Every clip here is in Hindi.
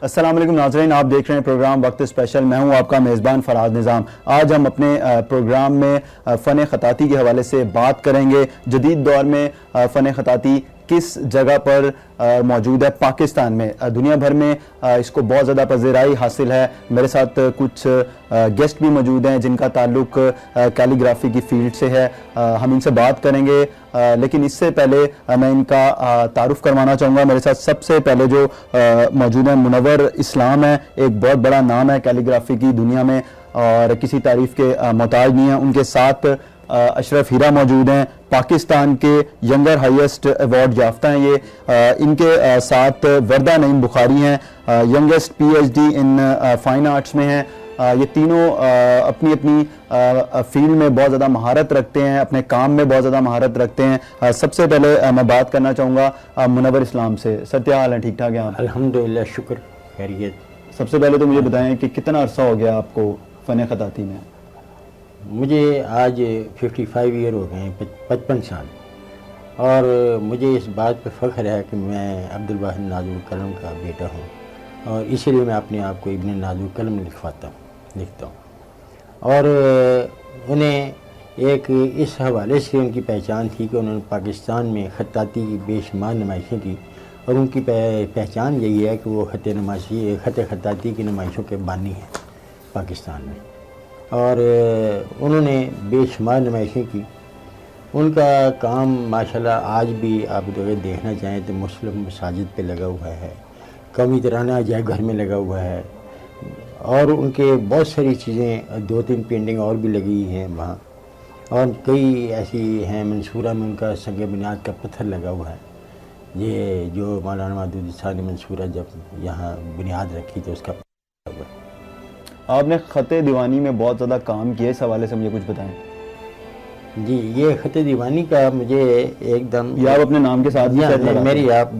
अस्सलाम वालेकुम नाज़रीन, आप देख रहे हैं प्रोग्राम वक्त स्पेशल। मैं हूं आपका मेज़बान फराज निज़ाम। आज हम अपने प्रोग्राम में फ़न ख़ताती के हवाले से बात करेंगे। जदीद दौर में फ़न ख़ताती किस जगह पर मौजूद है पाकिस्तान में, दुनिया भर में इसको बहुत ज़्यादा पज़ीराई हासिल है। मेरे साथ कुछ गेस्ट भी मौजूद हैं जिनका ताल्लुक कैलीग्राफी की फील्ड से है। हम इनसे बात करेंगे, लेकिन इससे पहले मैं इनका तारुफ करवाना चाहूँगा। मेरे साथ सबसे पहले जो मौजूद है मुनव्वर इस्लाम है, एक बहुत बड़ा नाम है कैलीग्राफी की दुनिया में और किसी तारीफ़ के मोहताज नहीं है। उनके साथ अशरफ हीरा मौजूद हैं, पाकिस्तान के यंगर हाईएस्ट अवार्ड याफ्ता हैं ये। इनके साथ वर्दा नईम बुखारी हैं, youngest PhD in fine arts में हैं। ये तीनों अपनी अपनी फील्ड में बहुत ज़्यादा महारत रखते हैं, अपने काम में बहुत ज़्यादा महारत रखते हैं। सबसे पहले मैं बात करना चाहूँगा मुनव्वर इस्लाम से। सर, क्या हाल है? ठीक ठाक हैं आप? अल्हम्दुलिल्लाह, शुक्र, खैरियत। सबसे पहले तो मुझे बताएं कि कितना अरसा हो गया आपको फ़न ख़ताती में? मुझे आज 55 ईयर हो गए हैं, 55 साल। और मुझे इस बात पर फ़ख्र है कि मैं अब्दुल वाहिद नाज़ुल कलम का बेटा हूँ और इसीलिए मैं अपने आप को इब्न नाज़ुल कलम लिखता हूँ। और उन्हें एक इस हवाले से उनकी पहचान थी कि उन्होंने पाकिस्तान में ख़ताती की बेशुमार नुमाइशें की और उनकी पहचान यही है कि वो ख़त ख़ताती की नुमाइशों के बानी हैं पाकिस्तान में। और उन्होंने बेशुमार नुमाइशें की। उनका काम माशाल्लाह आज भी आप अगर देखना चाहें तो मुस्लिम मसाजिद पे लगा हुआ है, कौमी तराना अजायब घर में लगा हुआ है। और उनके बहुत सारी चीज़ें, 2-3 पेंटिंग और भी लगी हैं वहाँ। और कई ऐसी हैं, मंसूरा में उनका संग बुनियाद का पत्थर लगा हुआ है। ये जो मौलाना मौदूदी साहब ने मंसूरा जब यहाँ बुनियाद रखी तो उसका हुआ। आपने ख़त दीवानी में बहुत ज़्यादा काम किया, इस हवाले से मुझे कुछ बताएं। जी, ये ख़त दीवानी का मुझे एकदम, या आप अपने नाम के साथ ही मेरी आप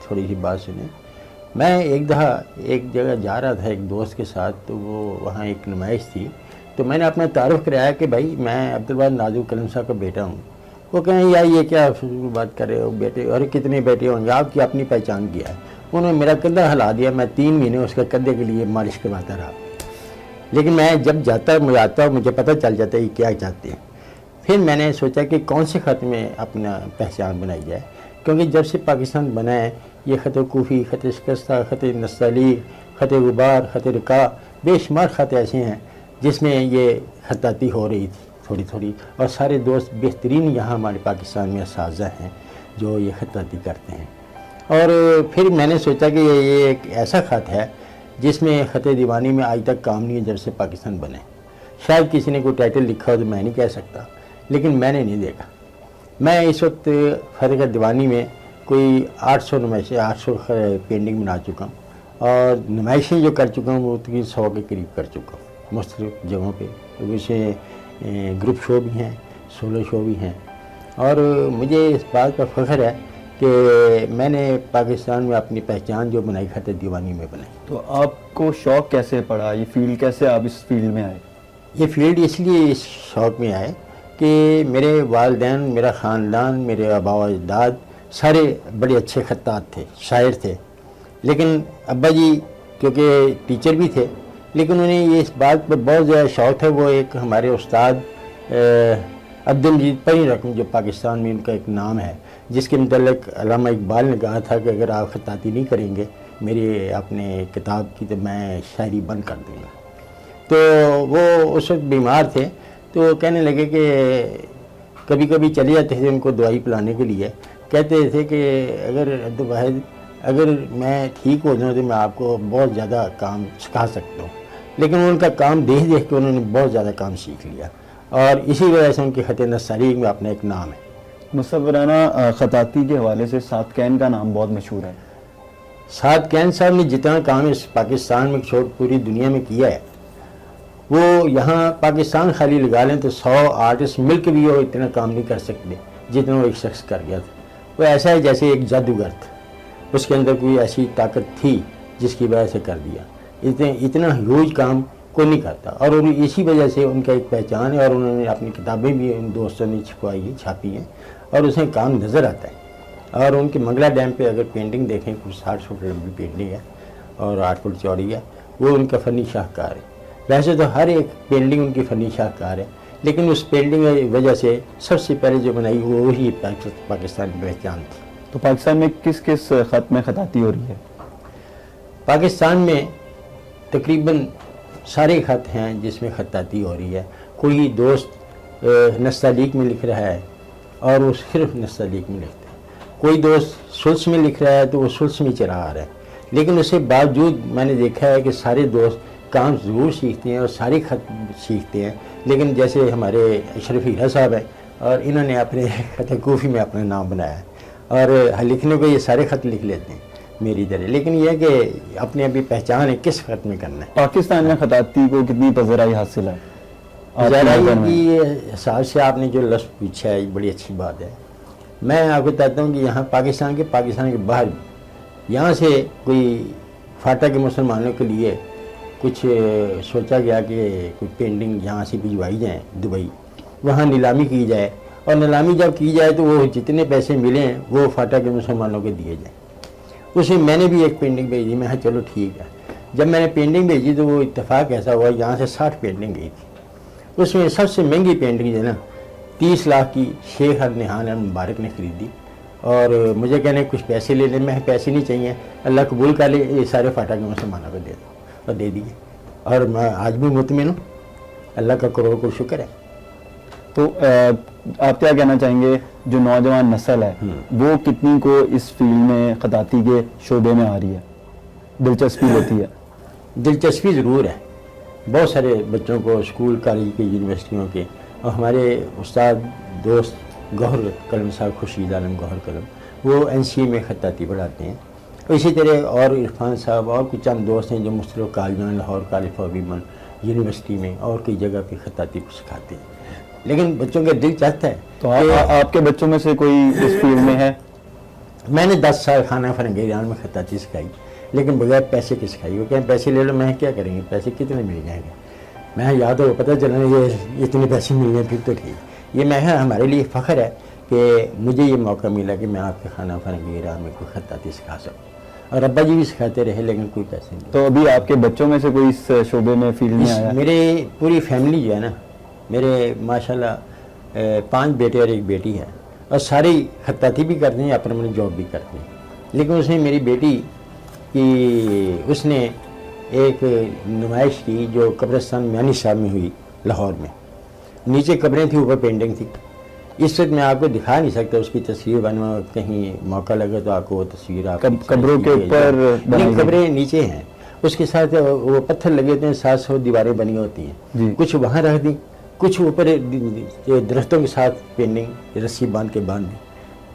थोड़ी सी बात सुने। मैं एक जगह जा रहा था एक दोस्त के साथ, तो वो वहाँ एक नुमाइश थी, तो मैंने अपना तारुफ कराया कि भाई मैं अब्दुल वाहिद नाज़ुल कलम साहब का बेटा हूँ। वो कहें यार ये क्या बात कर रहे हो बेटे, अरे कितने बेटे होंगे, आपकी अपनी पहचान किया है। उन्होंने मेरा कंधा हिला दिया, मैं 3 महीने उसके कंधे के लिए मालिश करवाता रहा। लेकिन मैं जब आता मुझे पता चल जाता है ये क्या चाहते हैं। फिर मैंने सोचा कि कौन से ख़त में अपना पहचान बनाई जाए, क्योंकि जब से पाकिस्तान बना है ये ख़त कूफ़ी, ख़त शिकस्ता, ख़त नस्ताली, ख़त गुबार, ख़त रिका, बेशुमार ख़त ऐसे हैं जिसमें ये ख़ताती हो रही थी थोड़ी थोड़ी। और सारे दोस्त बेहतरीन यहाँ हमारे पाकिस्तान में असातिज़ा हैं जो ये ख़ताती करते हैं। और फिर मैंने सोचा कि ये एक ऐसा ख़त है जिसमें ख़त दीवानी में आज तक काम नहीं है जब से पाकिस्तान बने। शायद किसी ने कोई टाइटल लिखा हो तो मैं नहीं कह सकता, लेकिन मैंने नहीं देखा। मैं इस वक्त ख़त दीवानी में कोई 800 नुमाइशें, 800 पेंटिंग बना चुका हूँ और नुमाइशें जो कर चुका हूँ वो तकरीबन 100 के करीब कर चुका हूँ मुख्तलिफ़ जगहों पर। वैसे ग्रुप शो भी हैं, सोलो शो भी हैं। और मुझे इस बात का फ़ख्र है कि मैंने पाकिस्तान में अपनी पहचान जो बनाई ख़त दीवानी में बनाई। तो आपको शौक़ कैसे पड़ा, ये फील्ड कैसे, आप इस फील्ड में आए? ये फील्ड इसलिए इस शौक़ में आए कि मेरे वालिदैन, मेरा ख़ानदान, मेरे आबा व अजदाद सारे बड़े अच्छे ख़त्तात थे, शायर थे। लेकिन अब्बा जी क्योंकि टीचर भी थे, लेकिन उन्हें ये इस बात पर बहुत ज़्यादा शौक़ था। वो एक हमारे उस्ताद अब्दुल मजीद परी रकम, जो पाकिस्तान में उनका एक नाम है, जिसके मुतल्लिक़ अल्लामा इकबाल ने कहा था कि अगर आप ख़ताती नहीं करेंगे मेरी अपने किताब की तो मैं शायरी बंद कर दूँगा। तो वो उस वक्त बीमार थे, तो कहने लगे कि कभी कभी चले जाते थे उनको दवाई पिलाने के लिए। कहते थे कि अगर अब्दुल वाहिद, अगर मैं ठीक हो जाऊँ तो मैं आपको बहुत ज़्यादा काम सिखा सकता हूँ। लेकिन उनका काम देख देख के उन्होंने बहुत ज़्यादा काम सीख लिया और इसी वजह से उनकी ख़त नस्तारी में अपना एक नाम है। मुसव्वराना ख़ताती के हवाले से साद कैन का नाम बहुत मशहूर है। साद कैन साहब ने जितना काम इस पाकिस्तान में छोड़ पूरी दुनिया में किया है, वो यहाँ पाकिस्तान खाली लगा लें तो 100 आर्टिस्ट मिल के भी वो इतना काम नहीं कर सकते जितना वो एक शख्स कर गया था। वो ऐसा है जैसे एक जादूगर था, उसके अंदर कोई ऐसी ताकत थी जिसकी वजह से कर दिया। इतना ह्यूज काम कोई नहीं करता और इसी वजह से उनका एक पहचान है। और उन्होंने अपनी किताबें भी उन दोस्तों ने छपवाई है, छापी हैं और उसमें काम नज़र आता है। और उनके मंगला डैम पे अगर पेंटिंग देखें, कुछ 60 फुट लंबी पेंटिंग है और 8 फुट चौड़ी है, वो उनका फ़नी शाहकार है। वैसे तो हर एक पेंटिंग उनकी फ़नी शाहकार है, लेकिन उस पेंटिंग की वजह से सबसे पहले जो बनाई वो वही पाकिस्तान की पहचान थी। तो पाकिस्तान में किस किस ख़त में खताती हो रही है? पाकिस्तान में तकरीबन सारे ख़त हैं जिसमें खताती हो रही है। कोई दोस्त नस्तालीक में लिख रहा है और वो सिर्फ नस्तालीक में लिखते हैं, कोई दोस्त सुल्स में लिख रहा है तो वो सुल्स में चला आ रहा है। लेकिन उसके बावजूद मैंने देखा है कि सारे दोस्त काम ज़रूर सीखते हैं और सारे ख़त सीखते हैं। लेकिन जैसे हमारे अशरफ हीरा साहब हैं और इन्होंने अपने ख़त कूफ़ी में अपना नाम बनाया है और लिखने को ये सारे ख़त लिख लेते हैं मेरी तरह। लेकिन यह कि अपनी अभी पहचान है किस ख़त में करना है। पाकिस्तान में खताती को कितनी पज़राई हासिल है? पज़राई की हिसाब से आपने जो लफ्ज़ पूछा है बड़ी अच्छी बात है। मैं आपको बताता हूँ कि यहाँ पाकिस्तान के बाहर भी यहाँ से कोई फाटा के मुसलमानों के लिए कुछ सोचा गया कि कोई पेंटिंग यहाँ से भिजवाई जाए दुबई, वहाँ नीलामी की जाए और नीलामी जब की जाए तो वो जितने पैसे मिले हैं वो फाटा के मुसलमानों को दिए जाए। उसमें मैंने भी एक पेंटिंग भेजी, मैं चलो ठीक है। जब मैंने पेंटिंग भेजी तो वो इत्तेफाक ऐसा हुआ यहाँ से 60 पेंटिंग गई थी। उसमें सबसे महंगी पेंटिंग जो है ना 30 लाख की शेख निहान मुबारक ने खरीदी और मुझे कहने कुछ पैसे ले लें। मैं पैसे नहीं चाहिए, अल्लाह कबूल कर ले, ये सारे फाटा के मुसलमानों को दे दो और दे दिए। और मैं आज भी मुतमिन हूँ, अल्लाह का करोड़ को शुक्र है। तो आप क्या कहना चाहेंगे जो नौजवान नस्ल है वो कितनी को इस फील्ड में खताती के शोबे में आ रही है, दिलचस्पी लेती है? दिलचस्पी ज़रूर है। बहुत सारे बच्चों को स्कूल कॉलेज के यूनिवर्सिटियों के और हमारे उस्ताद दोस्त गौहर कलम साहब, खुर्शीद आलम गौहर कलम, वो NCA में खताती पढ़ाते हैं। इसी तरह और इरफान साहब और कुछ चंद दोस्त हैं जो मुख्तलिफ कॉलेजों में, Lahore college for women university में और कई जगह पे खताती को सिखाते हैं। लेकिन बच्चों का दिल चाहता है। तो आपके बच्चों में से कोई इस फील्ड में है? मैंने 10 साल खाना फरंगी ईरान में खताती सिखाई, लेकिन बगैर पैसे की सिखाई। वो कहें पैसे ले लो, मैं क्या करेंगे, पैसे कितने मिल जाएंगे। मैं याद हो पता चला ये इतने पैसे मिल गए फिर तो ठीक। ये मैं हमारे लिए फ़ख्र है कि मुझे ये मौका मिला कि मैं आपके खाना फरंगी ईरान में कोई खताती सिखा सकूँ। और अब्बा जी भी सिखाते रहे लेकिन कोई पैसे नहीं। तो अभी आपके बच्चों में से कोई इस शोबे में फील्ड में आया? मेरे पूरी फैमिली जो है ना, मेरे माशाल्लाह 5 बेटे और 1 बेटी है और सारी खताती भी करते हैं, अपनी जॉब भी करते हैं। लेकिन उसमें मेरी बेटी की उसने एक नुमाइश की जो कब्रिस्तान म्यानी साहब में हुई लाहौर में। नीचे कब्रें थी, ऊपर पेंटिंग थी। इस वक्त मैं आपको दिखा नहीं सकता उसकी तस्वीर, बनवा कहीं मौका लगे तो आपको वो तस्वीर आप कब्रों के ऊपर नहीं, कब्रें नीचे हैं, उसके साथ वो पत्थर लगे होते हैं, 700 दीवारें बनी होती हैं। कुछ वहाँ रख दी, कुछ ऊपर दरख्तों के साथ पेंटिंग रस्सी बांध के बांध दी।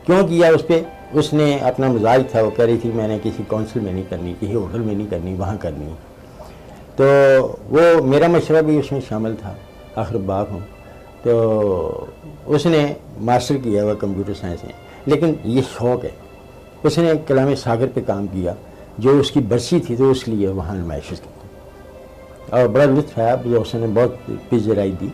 क्यों किया उस पर? उसने अपना मजाज था, वो कह रही थी मैंने किसी काउंसिल में नहीं करनी, किसी होटल में नहीं करनी, वहाँ करनी। तो वो मेरा मशवरा भी उसमें शामिल था, आखिर बाप हूँ। तो उसने मास्टर किया हुआ कंप्यूटर साइंस में, लेकिन ये शौक़ है। उसने कलाम सागर पे काम किया, जो उसकी बरसी थी तो उसलिए वहाँ नुमाइश की और बड़ा लुत्फ़ आया। जो उसने बहुत पिजराई दी,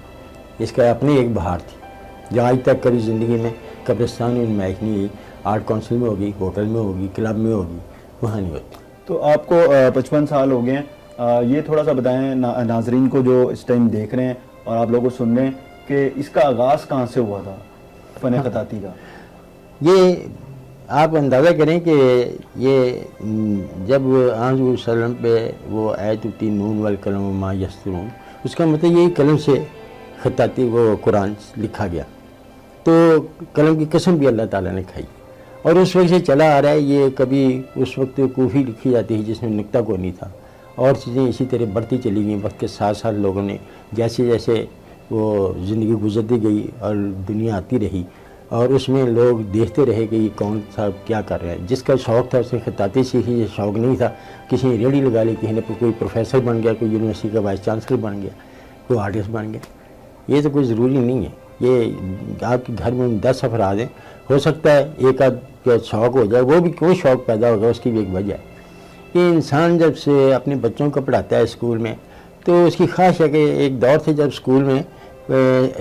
इसका अपनी एक बहार थी। जहाँ आज तक कभी ज़िंदगी में कब्रिस्तान में नुमाइश नहीं हुई, आर्ट काउंसिल में होगी, होटल में होगी, क्लब में होगी, वहाँ नहीं होती। तो आपको 55 साल हो गए हैं, ये थोड़ा सा बताएं नाजरीन को जो इस टाइम देख रहे हैं और आप लोगों को सुन रहे हैं कि इसका आगाज़ कहाँ से हुआ था फ़न खताती का? ये आप अंदाज़ा करें कि ये जब आज़म सल्लम पे वो आयत उतरी नून वल कलम मा यस्तरून, उसका मतलब यही कलम से खताती वो कुरान लिखा गया। तो कलम की कसम भी अल्लाह ताला ने खाई और उस वक्त से चला आ रहा है। ये कभी उस वक्त कूफी लिखी जाती थी जिसमें नुक्ता को नहीं था, और चीज़ें इसी तरह बढ़ती चली गई। वक्त के साथ साथ लोगों ने जैसे जैसे वो ज़िंदगी गुजरती गई और दुनिया आती रही और उसमें लोग देखते रहे कि ये कौन सा क्या कर रहा है। जिसका शौक़ था उसने खताती सीखी, ये शौक़ नहीं था किसी ने रेडी लगा ली, किसी ने कोई प्रोफेसर बन गया, कोई यूनिवर्सिटी का वाइस चांसलर बन गया, कोई आर्टिस्ट बन गया। ये तो कोई ज़रूरी नहीं है। ये आपके घर में 10 अफराद हैं, हो सकता है एक आध का शौक़ हो जाए, वो भी कोई शौक़ पैदा होगा, उसकी भी एक वजह है। ये इंसान जब से अपने बच्चों को पढ़ाता है स्कूल में तो उसकी ख्वाहिश है कि एक दौर थे जब स्कूल में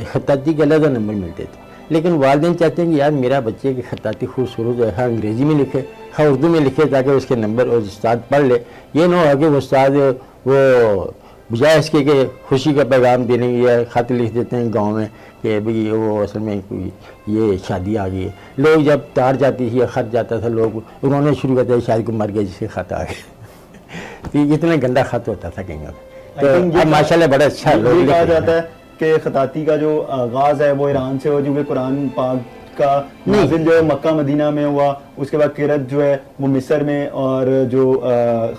खताती के अलग नंबर मिलते थे, लेकिन वालिदैन चाहते हैं कि यार मेरा बच्चे की खत्ताती खूबसूरत है, हाँ अंग्रेज़ी में लिखे, हाँ उर्दू में लिखे, ताकि उसके नंबर और उस्ताद पढ़ ले। ये ना हो कि वो उस्ताद वो बजाय इसके कि खुशी का पैगाम देने या खत लिख देते हैं गांव में कि भाई वो असल में कोई ये शादी आ गई है। लोग जब तार जाती थी या ख़त जाता था, लोग रोने शुरू करते थे, शायद को मर गया जिससे ख़त आ गया। तो इतना गंदा ख़त होता था कहीं। तो अब माशाल्लाह बड़ा अच्छा लोग कहा जाता है कि खताती का जो आगाज़ है वो ईरान से हो, क्योंकि कुरान पाक का नाज़िल जो है मक्का मदीना में हुआ, उसके बाद किरत जो है वो मिस्र में, और जो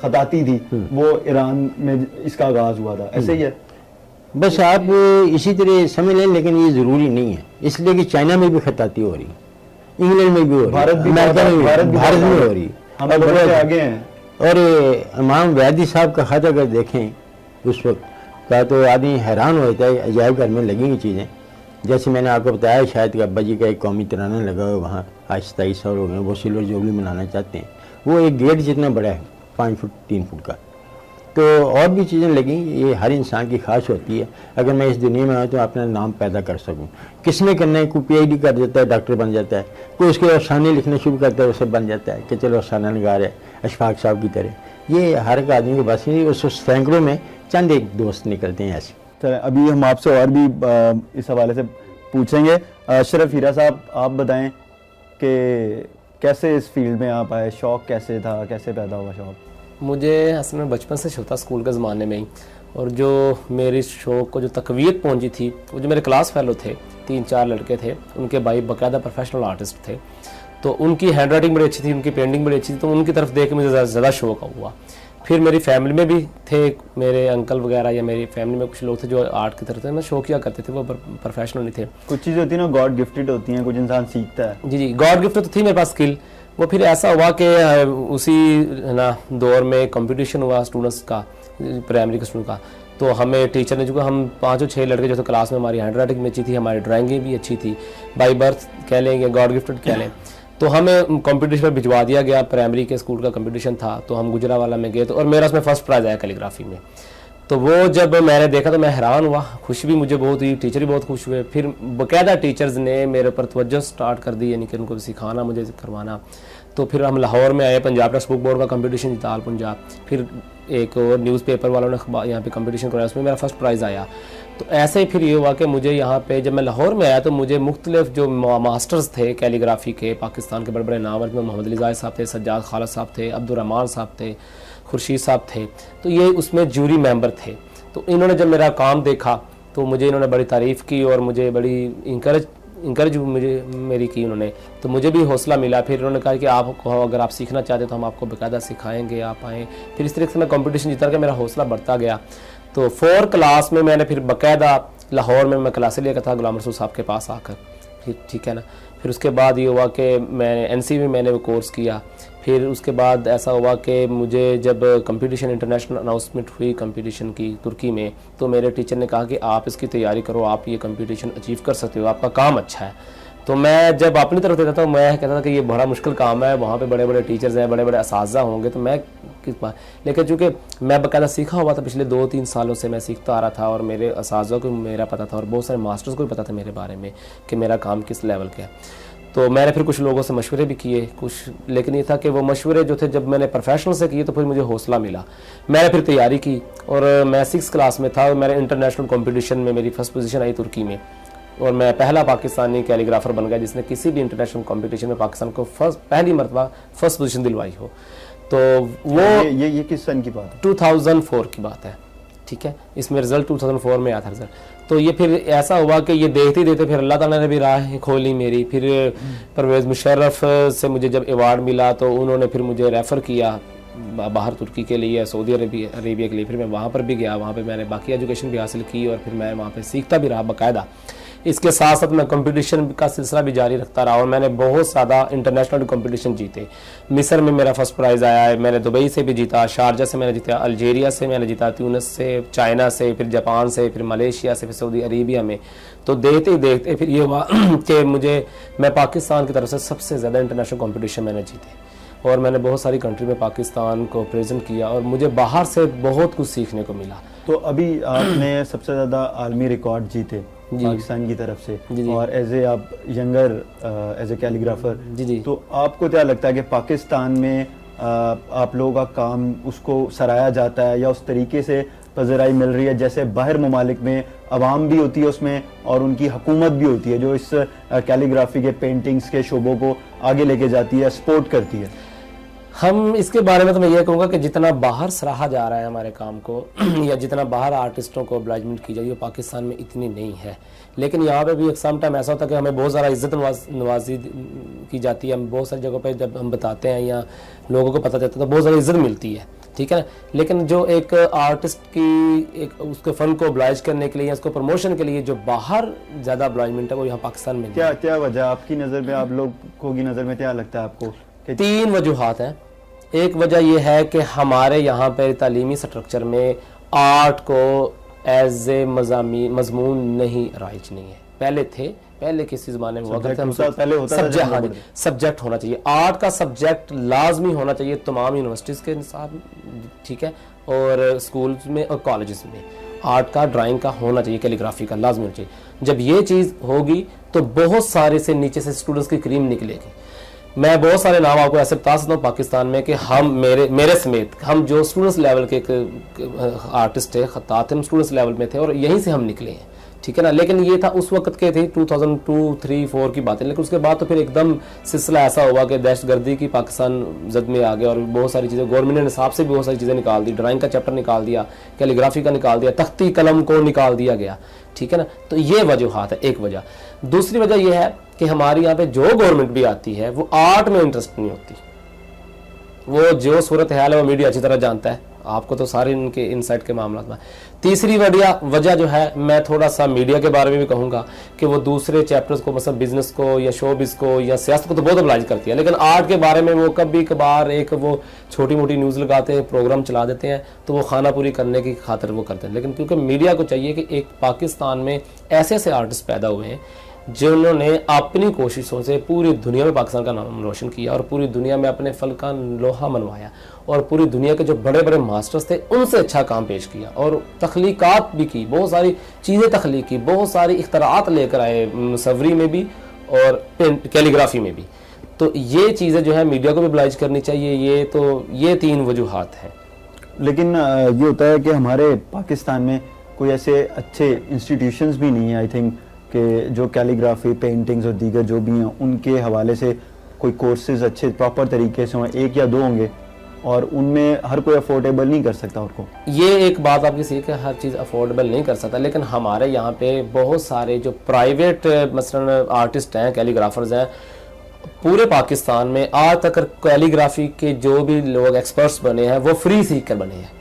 खताती थी वो ईरान में इसका आगाज़ हुआ था। ऐसे ही है बस, आप इसी तरह समझ लें, लेकिन ये ज़रूरी नहीं है, इसलिए कि चाइना में भी खताती हो रही, इंग्लैंड में भी हो रही, भारत में हो रही, हम बड़े आगे हैं। और इमाम वैदी साहब का खत अगर देखें उस वक्त का तो आदमी हैरान हो जाता है। अजायब घर में लगेंगी चीज़ें, जैसे मैंने आपको बताया शायद कि अब्बा जी का एक कौमी तराना लगा हुआ वहाँ, आज 27 साल हो गए, वो सिल्वर जुबली मनाना चाहते हैं। वो एक गेट जितना बड़ा है, 5 फुट 3 फुट का। तो और भी चीज़ें लगी, ये हर इंसान की ख्वाहिश होती है अगर मैं इस दुनिया में आऊँ तो अपना नाम पैदा कर सकूँ। किसने करना है, कोई PhD कर देता है, डॉक्टर बन जाता है, कोई उसके अफसाने लिखना शुरू करता है, उसे बन जाता है कि चलो अफसाना निगार है अशफाक साहब की तरह। ये हर एक आदमी के बस नहीं, उस सैकड़ों में चंद एक दोस्त निकलते हैं ऐसे। चलें, अभी हम आपसे और भी इस हवाले से पूछेंगे। अशरफ हीरा साहब, आप बताएं कि कैसे इस फील्ड में आप आए, शौक़ कैसे था, कैसे पैदा हुआ शौक़? मुझे असल में बचपन से शौक था स्कूल के ज़माने में ही, और जो मेरी शौक़ को जो तक़वियत पहुंची थी, वो जो मेरे क्लास फेलो थे, 3-4 लड़के थे, उनके भाई बाकायदा प्रोफेशनल आर्टिस्ट थे, तो उनकी हैंड राइटिंग बड़ी अच्छी थी, उनकी पेंटिंग बड़ी अच्छी थी, तो उनकी तरफ देख के मुझे ज़्यादा शौक़ हुआ। फिर मेरी फैमिली में भी थे, मेरे अंकल वगैरह या मेरी फैमिली में कुछ लोग थे जो आर्ट की तरफ थे, मैं शौकिया करते थे, वो प्रोफेशनल नहीं थे। कुछ चीज़ें होती है ना गॉड गिफ्टेड होती हैं, कुछ इंसान सीखता है। जी, गॉड गिफ्ट तो थी मेरे पास स्किल। वो फिर ऐसा हुआ कि उसी ना दौर में कंपटीशन हुआ स्टूडेंट्स का, प्राइमरी के स्टूडेंट का, तो हमें टीचर ने, चूँकि हम 5-6 लड़के जो थे क्लास में, हमारी हैंड राइटिंग भी अच्छी थी, हमारी ड्राइंगें भी अच्छी थी, बाई बर्थ कह लेंगे, गॉड गिफ्टेड कह लें, तो हमें कंपटीशन पर भिजवा दिया गया। प्राइमरी के स्कूल का कंपटीशन था, तो हम गुजरावाला में गए, तो और मेरा उसमें फर्स्ट प्राइज़ आया कैलीग्राफी में। तो वो जब मैंने देखा तो मैं हैरान हुआ, खुशी भी मुझे बहुत हुई, टीचर भी बहुत खुश हुए। फिर बाकायदा टीचर्स ने मेरे ऊपर तवज्जो स्टार्ट कर दी, यानी कि उनको सिखाना, मुझे करवाना। तो फिर हम लाहौर में आए, पंजाब टेक्स्ट बुक बोर्ड का कंपटीशन जीता आल पंजाब, फिर एक और न्यूज़पेपर वालों ने यहाँ पे कंपटीशन कराया, उसमें मेरा फर्स्ट प्राइज़ आया। तो ऐसे ही फिर ये हुआ कि मुझे यहाँ पे जब मैं लाहौर में आया तो मुझे मुख्तलिफ जो मास्टर्स थे कैलीग्राफी के, पाकिस्तान के बड़े बड़े नाम, में मोहम्मद अली ज़ाहिद साहब थे, सज्जाद खालिद साहब थे, अब्दुर्रहमान साहब थे, खुर्शीद साहब थे, तो ये उसमें जूरी मेंबर थे। तो इन्होंने जब मेरा काम देखा तो मुझे इन्होंने बड़ी तारीफ़ की और मुझे बड़ी इंकरेज मुझे मेरी की उन्होंने, तो मुझे भी हौसला मिला। फिर उन्होंने कहा कि आपको अगर आप सीखना चाहते तो हम आपको बाकायदा सिखाएंगे, आप आएँ। फिर इस तरीके से मैं कंपटीशन जीता के मेरा हौसला बढ़ता गया। तो 4 क्लास में मैंने फिर बाकायदा लाहौर में मैं क्लासें लेकर था गुलाम रसूल साहब के पास आकर, फिर ठीक है ना। फिर उसके बाद ये हुआ कि मैंने NC में मैंने वो कोर्स किया। फिर उसके बाद ऐसा हुआ कि मुझे जब कंपटीशन इंटरनेशनल अनाउंसमेंट हुई कंपटीशन की तुर्की में, तो मेरे टीचर ने कहा कि आप इसकी तैयारी करो, आप ये कंपटीशन अचीव कर सकते हो, आपका काम अच्छा है। तो मैं जब अपनी तरफ देता था, मैं कहता था कि ये बड़ा मुश्किल काम है, वहाँ पे बड़े बड़े टीचर्स हैं, बड़े बड़े असातिज़ा होंगे, तो मैं किस बात। लेकिन चूँकि मैं बाकायदा सीखा हुआ था, पिछले 2-3 सालों से मैं सीखता आ रहा था, और मेरे असातिज़ा को मेरा पता था, और बहुत सारे मास्टर्स को भी पता था मेरे बारे में कि मेरा काम किस लेवल का है। तो मैंने फिर कुछ लोगों से मशवरे भी किए कुछ, लेकिन ये था कि वो मशवरे जो थे जब मैंने प्रोफेशनल से किए तो फिर मुझे हौसला मिला। मैंने फिर तैयारी की, और मैं 6 क्लास में था, मेरे इंटरनेशनल कंपटीशन में मेरी फर्स्ट पोजीशन आई तुर्की में, और मैं पहला पाकिस्तानी कैलीग्राफर बन गया जिसने किसी भी इंटरनेशनल कंपटीशन में पाकिस्तान को पहली मरतबा फर्स्ट पोजीशन दिलवाई हो। तो वो ये किस सन की बात है? 2004 की बात है, ठीक है। इसमें रिजल्ट 2004 में आया था रिजल्ट। तो ये फिर ऐसा हुआ कि ये देखते देखते फिर अल्लाह ताला ने भी राह खोली मेरी। फिर परवेज़ मुशर्रफ से मुझे जब अवार्ड मिला तो उन्होंने फिर मुझे रेफ़र किया बाहर तुर्की के लिए, सऊदी अरेबिया के लिए। फिर मैं वहाँ पर भी गया, वहाँ पे मैंने बाकी एजुकेशन भी हासिल की, और फिर मैं वहाँ पे सीखता भी रहा बाकायदा। इसके साथ साथ मैं कंपटीशन का सिलसिला भी जारी रखता रहा, और मैंने बहुत ज़्यादा इंटरनेशनल कंपटीशन जीते। मिस्र में मेरा फर्स्ट प्राइज़ आया है, मैंने दुबई से भी जीता, शारजा से मैंने जीता, अल्जीरिया से मैंने जीता, ट्यूनिस से, चाइना से, फिर जापान से, फिर मलेशिया से, फिर सऊदी अरेबिया में। तो देखते ही देखते फिर ये हुआ कि मैं पाकिस्तान की तरफ से सबसे ज़्यादा इंटरनेशनल कॉम्पिटिशन मैंने जीते, और मैंने बहुत सारी कंट्री में पाकिस्तान को प्रेजेंट किया, और मुझे बाहर से बहुत कुछ सीखने को मिला। तो अभी आपने सबसे ज़्यादा आलमी रिकॉर्ड जीते, पाकिस्तान की तरफ से, जी। और एज ए आप यंगर एज ए कैलीग्राफर, जी। तो आपको क्या लगता है कि पाकिस्तान में आप लोगों का काम उसको सराहा जाता है या उस तरीके से पज़राई मिल रही है जैसे बाहर ममालिक में अवाम भी होती है उसमें और उनकी हुकूमत भी होती है जो इस कैलीग्राफी के पेंटिंग्स के शोबों को आगे लेके जाती है, सपोर्ट करती है? हम इसके बारे में तो मैं ये कहूँगा कि जितना बाहर सराहा जा रहा है हमारे काम को या जितना बाहर आर्टिस्टों को ऑब्लाइजमेंट की जाए वो पाकिस्तान में इतनी नहीं है। लेकिन यहाँ पे भी एक सम टाइम ऐसा होता है कि हमें बहुत ज़्यादा इज्जत नवाजी की जाती है। हम बहुत सारी जगहों पे जब हम बताते हैं या लोगों को पता चलता है तो बहुत ज़्यादा इज्जत मिलती है, ठीक है ना। लेकिन जो एक आर्टिस्ट की एक उसके फ़न को ऑब्लाइज करने के लिए या उसको प्रमोशन के लिए जो बाहर ज़्यादा ऑब्लाइजमेंट है वो यहाँ पाकिस्तान में क्या वजह आपकी नज़र में, आप लोगों की नज़र में क्या लगता है आपको? 3 वजूहात हैं। एक वजह यह है कि हमारे यहाँ पर तालीमी स्ट्रक्चर में आर्ट को एज ए मजमून नहीं राइज नहीं है। पहले थे, पहले किसी ज़माने में सब्जेक्ट होना चाहिए। आर्ट का सब्जेक्ट लाजमी होना चाहिए तमाम यूनिवर्सिटीज़ के निसाब, ठीक है, और स्कूल्स में और कॉलेजेस में आर्ट का, ड्राइंग का होना चाहिए, कैलीग्राफी का लाजमी होना चाहिए। जब ये चीज़ होगी तो बहुत सारे से नीचे से स्टूडेंट्स की क्रीम निकलेगी। मैं बहुत सारे नाम आपको ऐसे बता सकता हूँ पाकिस्तान में कि हम मेरे समेत हम जो स्टूडेंट्स लेवल के आर्टिस्ट थे, खत्तात हम स्टूडेंट्स लेवल में थे और यहीं से हम निकले हैं, ठीक है ना। लेकिन ये था उस वक्त के थे 2002, 3, 4 की बातें। लेकिन उसके बाद तो फिर एकदम सिलसिला ऐसा हुआ कि दहशतगर्दी की पाकिस्तान जद में आ गया और बहुत सारी चीज़ें गवर्नमेंट ने हिसाब से भी बहुत सारी चीज़ें निकाल दी। ड्राइंग का चैप्टर निकाल दिया, कैलीग्राफी का निकाल दिया, तख्ती कलम को निकाल दिया गया, ठीक है ना। तो ये वजूहात है, एक वजह। दूसरी वजह यह है कि हमारे यहाँ पे जो गवर्नमेंट भी आती है वो आर्ट में इंटरेस्ट नहीं होती। वो जो सूरत हाल है वो मीडिया अच्छी तरह जानता है, आपको तो सारे इनके इनसाइट के मामला में। तीसरी वजह जो है, मैं थोड़ा सा मीडिया के बारे में भी कहूँगा कि वो दूसरे चैप्टर्स को, मतलब बिजनेस को या शोबिज़ को या सियासत को तो बहुत ऑब्लाइज करती है, लेकिन आर्ट के बारे में वो कभी कभार एक वो छोटी मोटी न्यूज़ लगाते हैं, प्रोग्राम चला देते हैं, तो वो खाना पूरी करने की खातिर वो करते हैं। लेकिन क्योंकि मीडिया को चाहिए कि एक पाकिस्तान में ऐसे ऐसे आर्टिस्ट पैदा हुए हैं जिन्होंने अपनी कोशिशों से पूरी दुनिया में पाकिस्तान का नाम रोशन किया और पूरी दुनिया में अपने फल का लोहा मनवाया और पूरी दुनिया के जो बड़े बड़े मास्टर्स थे उनसे अच्छा काम पेश किया और तख्लीकात भी की, बहुत सारी चीज़ें तख्लीक की, बहुत सारी इख्तराआत लेकर आए, मुसव्वरी में भी और कैलीग्राफी में भी। तो ये चीज़ें जो है मीडिया को भी ऑब्लाइज करनी चाहिए। ये 3 वजूहात हैं। लेकिन ये होता है कि हमारे पाकिस्तान में कोई ऐसे अच्छे इंस्टीट्यूशंस भी नहीं है, आई थिंक, कि जो कैलीग्राफी, पेंटिंग्स और दीगर जो भी हैं उनके हवाले से कोई कोर्सेज अच्छे प्रॉपर तरीके से हों। 1 या 2 होंगे और उनमें हर कोई अफोर्डेबल नहीं कर सकता उनको। ये एक बात आपकी सही है, हर चीज़ अफोर्डेबल नहीं कर सकता। लेकिन हमारे यहाँ पे बहुत सारे जो प्राइवेट मसलन आर्टिस्ट हैं, कैलीग्राफर्स हैं, पूरे पाकिस्तान में आज तक कैलीग्राफी के जो भी लोग एक्सपर्ट्स बने हैं वो फ्री सीख कर बने हैं।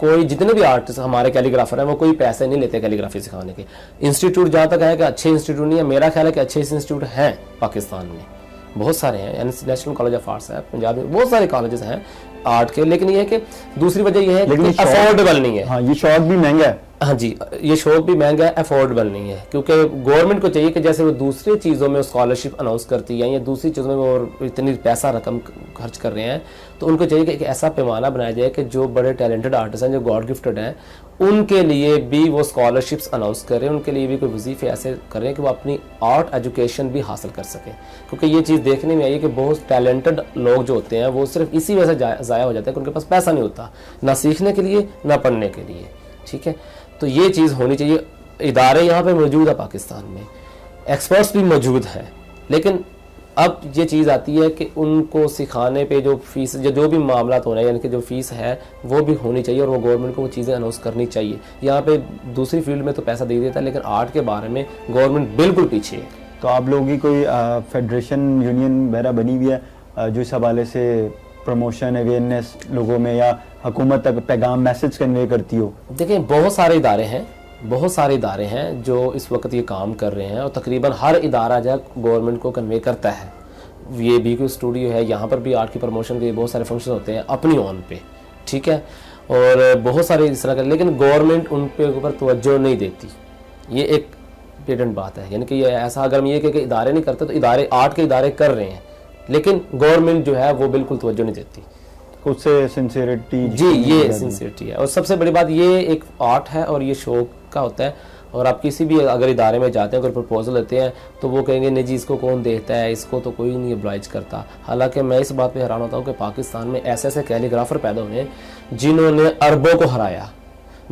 कोई जितने भी आर्टिस्ट हमारे कैलीग्राफर हैं वो कोई पैसे नहीं लेते कैलीग्राफी सिखाने के। इंस्टीट्यूट जहाँ तक है कि अच्छे इंस्टीट्यूट नहीं है, मेरा ख्याल है कि अच्छे इंस्टीट्यूट हैं पाकिस्तान में, बहुत सारे हैं। नेशनल कॉलेज ऑफ आर्ट्स है पंजाब में, बहुत सारे कॉलेजेस हैं आर्ट के। लेकिन ये है कि दूसरी वजह ये है कि अफोर्डेबल नहीं है। हाँ, ये शौक भी महंगा है। हाँ जी, ये शौक भी महंगा है, अफोर्डेबल नहीं है। क्योंकि गवर्नमेंट को चाहिए कि जैसे वो दूसरी चीज़ों में स्कॉलरशिप अनाउंस करती है या दूसरी चीज़ों में वो इतनी पैसा रकम खर्च कर रहे हैं, तो उनको चाहिए कि एक ऐसा पैमाना बनाया जाए कि जो बड़े टैलेंटेड आर्टिस्ट हैं, जो गॉड गिफ्टेड हैं, उनके लिए भी वो स्कॉलरशिप्स अनाउंस करें, उनके लिए भी कोई वजीफे ऐसे करें कि वो अपनी आर्ट एजुकेशन भी हासिल कर सकें। क्योंकि ये चीज़ देखने में आई है कि बहुत टैलेंटेड लोग जो होते हैं वो सिर्फ इसी वजह से ज़ाया हो जाते हैं कि उनके पास पैसा नहीं होता, ना सीखने के लिए ना पढ़ने के लिए, ठीक है। तो ये चीज़ होनी चाहिए। इदारे यहाँ पे मौजूद है पाकिस्तान में, एक्सपर्ट्स भी मौजूद हैं, लेकिन अब ये चीज़ आती है कि उनको सिखाने पे जो फीस, जो भी मामला हो रहे हैं, यानी कि जो फीस है वो भी होनी चाहिए और वो गवर्नमेंट को वो चीज़ें अनाउंस करनी चाहिए। यहाँ पे दूसरी फील्ड में तो पैसा दे देता है, लेकिन आर्ट के बारे में गवर्नमेंट बिल्कुल पीछे है। तो आप लोगों की कोई फेडरेशन, यूनियन वगैरह बनी हुई है जो इस हवाले से प्रमोशन, अवेयरनेस लोगों में या हुकूमत तक पैगाम, मैसेज कन्वे करती हो? देखिए, बहुत सारे इदारे हैं जो इस वक्त ये काम कर रहे हैं और तकरीबन हर इदारा जो गवर्नमेंट को कन्वे करता है। ये भी कोई स्टूडियो है, यहाँ पर भी आर्ट की प्रमोशन के बहुत सारे फंक्शन होते हैं अपनी ऑन पे, ठीक है, और बहुत सारे इस तरह के, लेकिन गवर्नमेंट उन पे ऊपर तवज्जो नहीं देती। ये एक पेटेंट बात है, यानी कि ये ऐसा अगर हम ये कि इदारे नहीं करते तो इदारे, आर्ट के इदारे कर रहे हैं, लेकिन गवर्नमेंट जो है वो बिल्कुल तवज्जो नहीं देती। उससे सिंसियरिटी, जी, ये सिंसियरिटी है। और सबसे बड़ी बात, ये एक आर्ट है और ये शौक का होता है और आप किसी भी अगर इदारे में जाते हैं, अगर प्रपोजल देते हैं तो वो कहेंगे नहीं जी इसको कौन देखता है, इसको तो कोई नहीं oblige करता। हालांकि मैं इस बात पे हैरान होता हूँ कि पाकिस्तान में ऐसे ऐसे कैलीग्राफर पैदा हुए हैं जिन्होंने अरबों को हराया,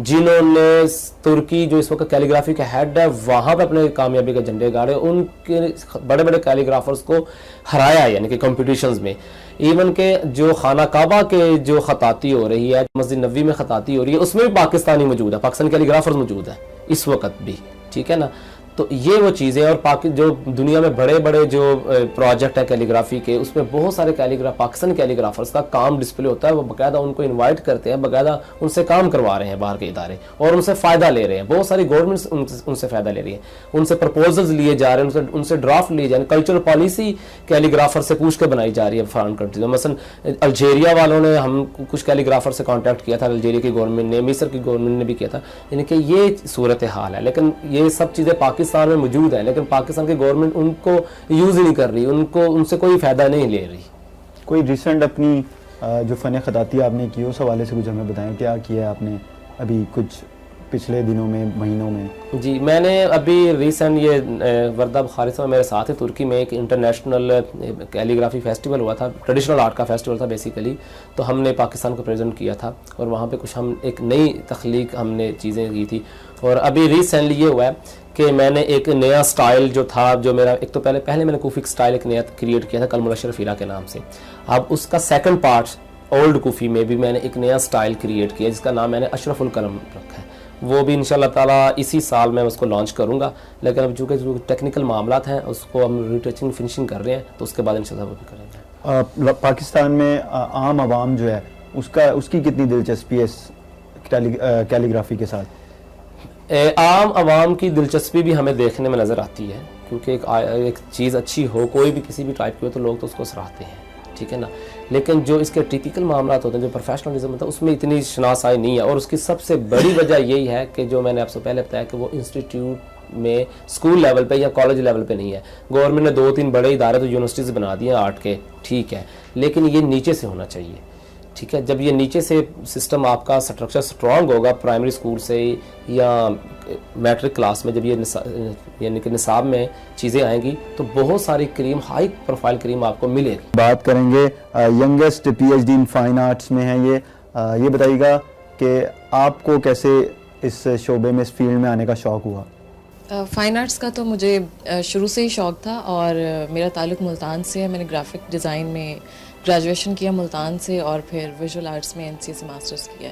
जिन्होंने तुर्की जो इस वक्त कैलीग्राफी का हेड है वहाँ पे अपने कामयाबी के झंडे गाड़े, उनके बड़े बड़े कैलीग्राफर्स को हराया है, यानी कि कॉम्पिटिशंस में। इवन के जो खाना काबा के जो खताती हो रही है, मस्जिद नबी में खताती हो रही है, उसमें भी पाकिस्तानी मौजूद है, पाकिस्तानी कैलीग्राफर्स मौजूद है इस वक्त भी, ठीक है ना। तो ये वो चीज़ें, और जो दुनिया में बड़े बड़े जो प्रोजेक्ट है कैलीग्राफी के, उसमें बहुत सारे पाकिस्तानी कैलीग्राफर्स का काम डिस्प्ले होता है, वो बाकायदा उनको इनवाइट करते हैं, बाकायदा उनसे काम करवा रहे हैं बाहर के इदारे, और उनसे फ़ायदा ले रहे हैं। बहुत सारी गवर्नमेंट्स उनसे फ़ायदा ले रही है, उनसे प्रपोजल्स लिए जा रहे हैं, उनसे ड्राफ्ट लिए जा रहे हैं, कल्चरल पॉलिसी कैलीग्राफर से पूछ के बनाई जा रही है फॉरेन कंट्रीज में। मसलन अल्जेरिया वालों ने हम कुछ कैलीग्राफर से कॉन्टैक्ट किया था, अल्जेरिया की गवर्नमेंट ने, मिस्र की गवर्नमेंट ने भी किया था, यानी कि ये सूरत हाल है। लेकिन ये सब चीज़ें पाकिस्तान में मौजूद है, लेकिन पाकिस्तान की गवर्नमेंट उनको यूज ही नहीं कर रही, उनसे कोई फायदा नहीं ले रही। कोई रिसेंट अपनी जो फ़न ख़ताती आपने की उस हवाले से कुछ हमें बताएं, क्या किया है आपने अभी कुछ पिछले दिनों में, महीनों में? जी, मैंने अभी रिसेंट ये वर्दा बुखारी साहब मेरे साथ है, तुर्की में एक इंटरनेशनल कैलीग्राफी फेस्टिवल हुआ था, ट्रेडिशनल आर्ट का फेस्टिवल था बेसिकली। तो हमने पाकिस्तान को प्रेजेंट किया था और वहाँ पे कुछ हम एक नई तख्लीक हमने चीज़ें की थी। और अभी रिसेंटली ये हुआ है कि मैंने एक नया स्टाइल जो था, जो मेरा एक तो पहले मैंने कूफी स्टाइल एक नया क्रिएट किया था कलमुल अशरफीला के नाम से। अब उसका सेकंड पार्ट ओल्ड कूफी में भी मैंने एक नया स्टाइल क्रिएट किया जिसका नाम मैंने अशरफुल कलम रखा है। वो भी इंशाल्लाह ताला इसी साल मैं उसको लॉन्च करूँगा। लेकिन अब चूँकि जो टेक्निकल मामला हैं उसको हम रिटचिंग फिनिशिंग कर रहे हैं, तो उसके बाद इंशाल्लाह वो भी करेंगे। पाकिस्तान में आम आवाम जो है उसकी कितनी दिलचस्पी है इस कैलीग्राफी के साथ? आम आवाम की दिलचस्पी भी हमें देखने में नज़र आती है, क्योंकि एक चीज़ अच्छी हो, कोई भी किसी भी टाइप की हो, तो लोग तो उसको सराहते हैं, ठीक है ना। लेकिन जो इसके टिपिकल मामला होते हैं, जो प्रोफेशनलिज्म होता है, उसमें इतनी शनासाई नहीं है। और उसकी सबसे बड़ी वजह यही है कि जो मैंने आपसे पहले बताया कि वो इंस्टीट्यूट में स्कूल लेवल पे या कॉलेज लेवल पे नहीं है। गवर्नमेंट ने 2-3 बड़े इदारे तो यूनिवर्सिटीज़ बना दिए हैं आर्ट के, ठीक है, लेकिन ये नीचे से होना चाहिए, ठीक है। जब ये नीचे से सिस्टम आपका स्ट्रक्चर स्ट्रॉन्ग होगा, प्राइमरी स्कूल से या मैट्रिक क्लास में जब ये यानी कि निसाब में चीज़ें आएंगी, तो बहुत सारी क्रीम, हाई प्रोफाइल क्रीम आपको मिलेगी। बात करेंगे youngest PhD in fine arts में है ये बताइएगा कि आपको कैसे इस शोबे में, इस फील्ड में आने का शौक़ हुआ? फ़ाइन आर्ट्स का तो मुझे शुरू से ही शौक़ था और मेरा ताल्लुक़ मुल्तान से है। मैंने ग्राफिक डिज़ाइन में ग्रेजुएशन किया मुल्तान से और फिर विजुअल आर्ट्स में एनसीए से मास्टर्स किया,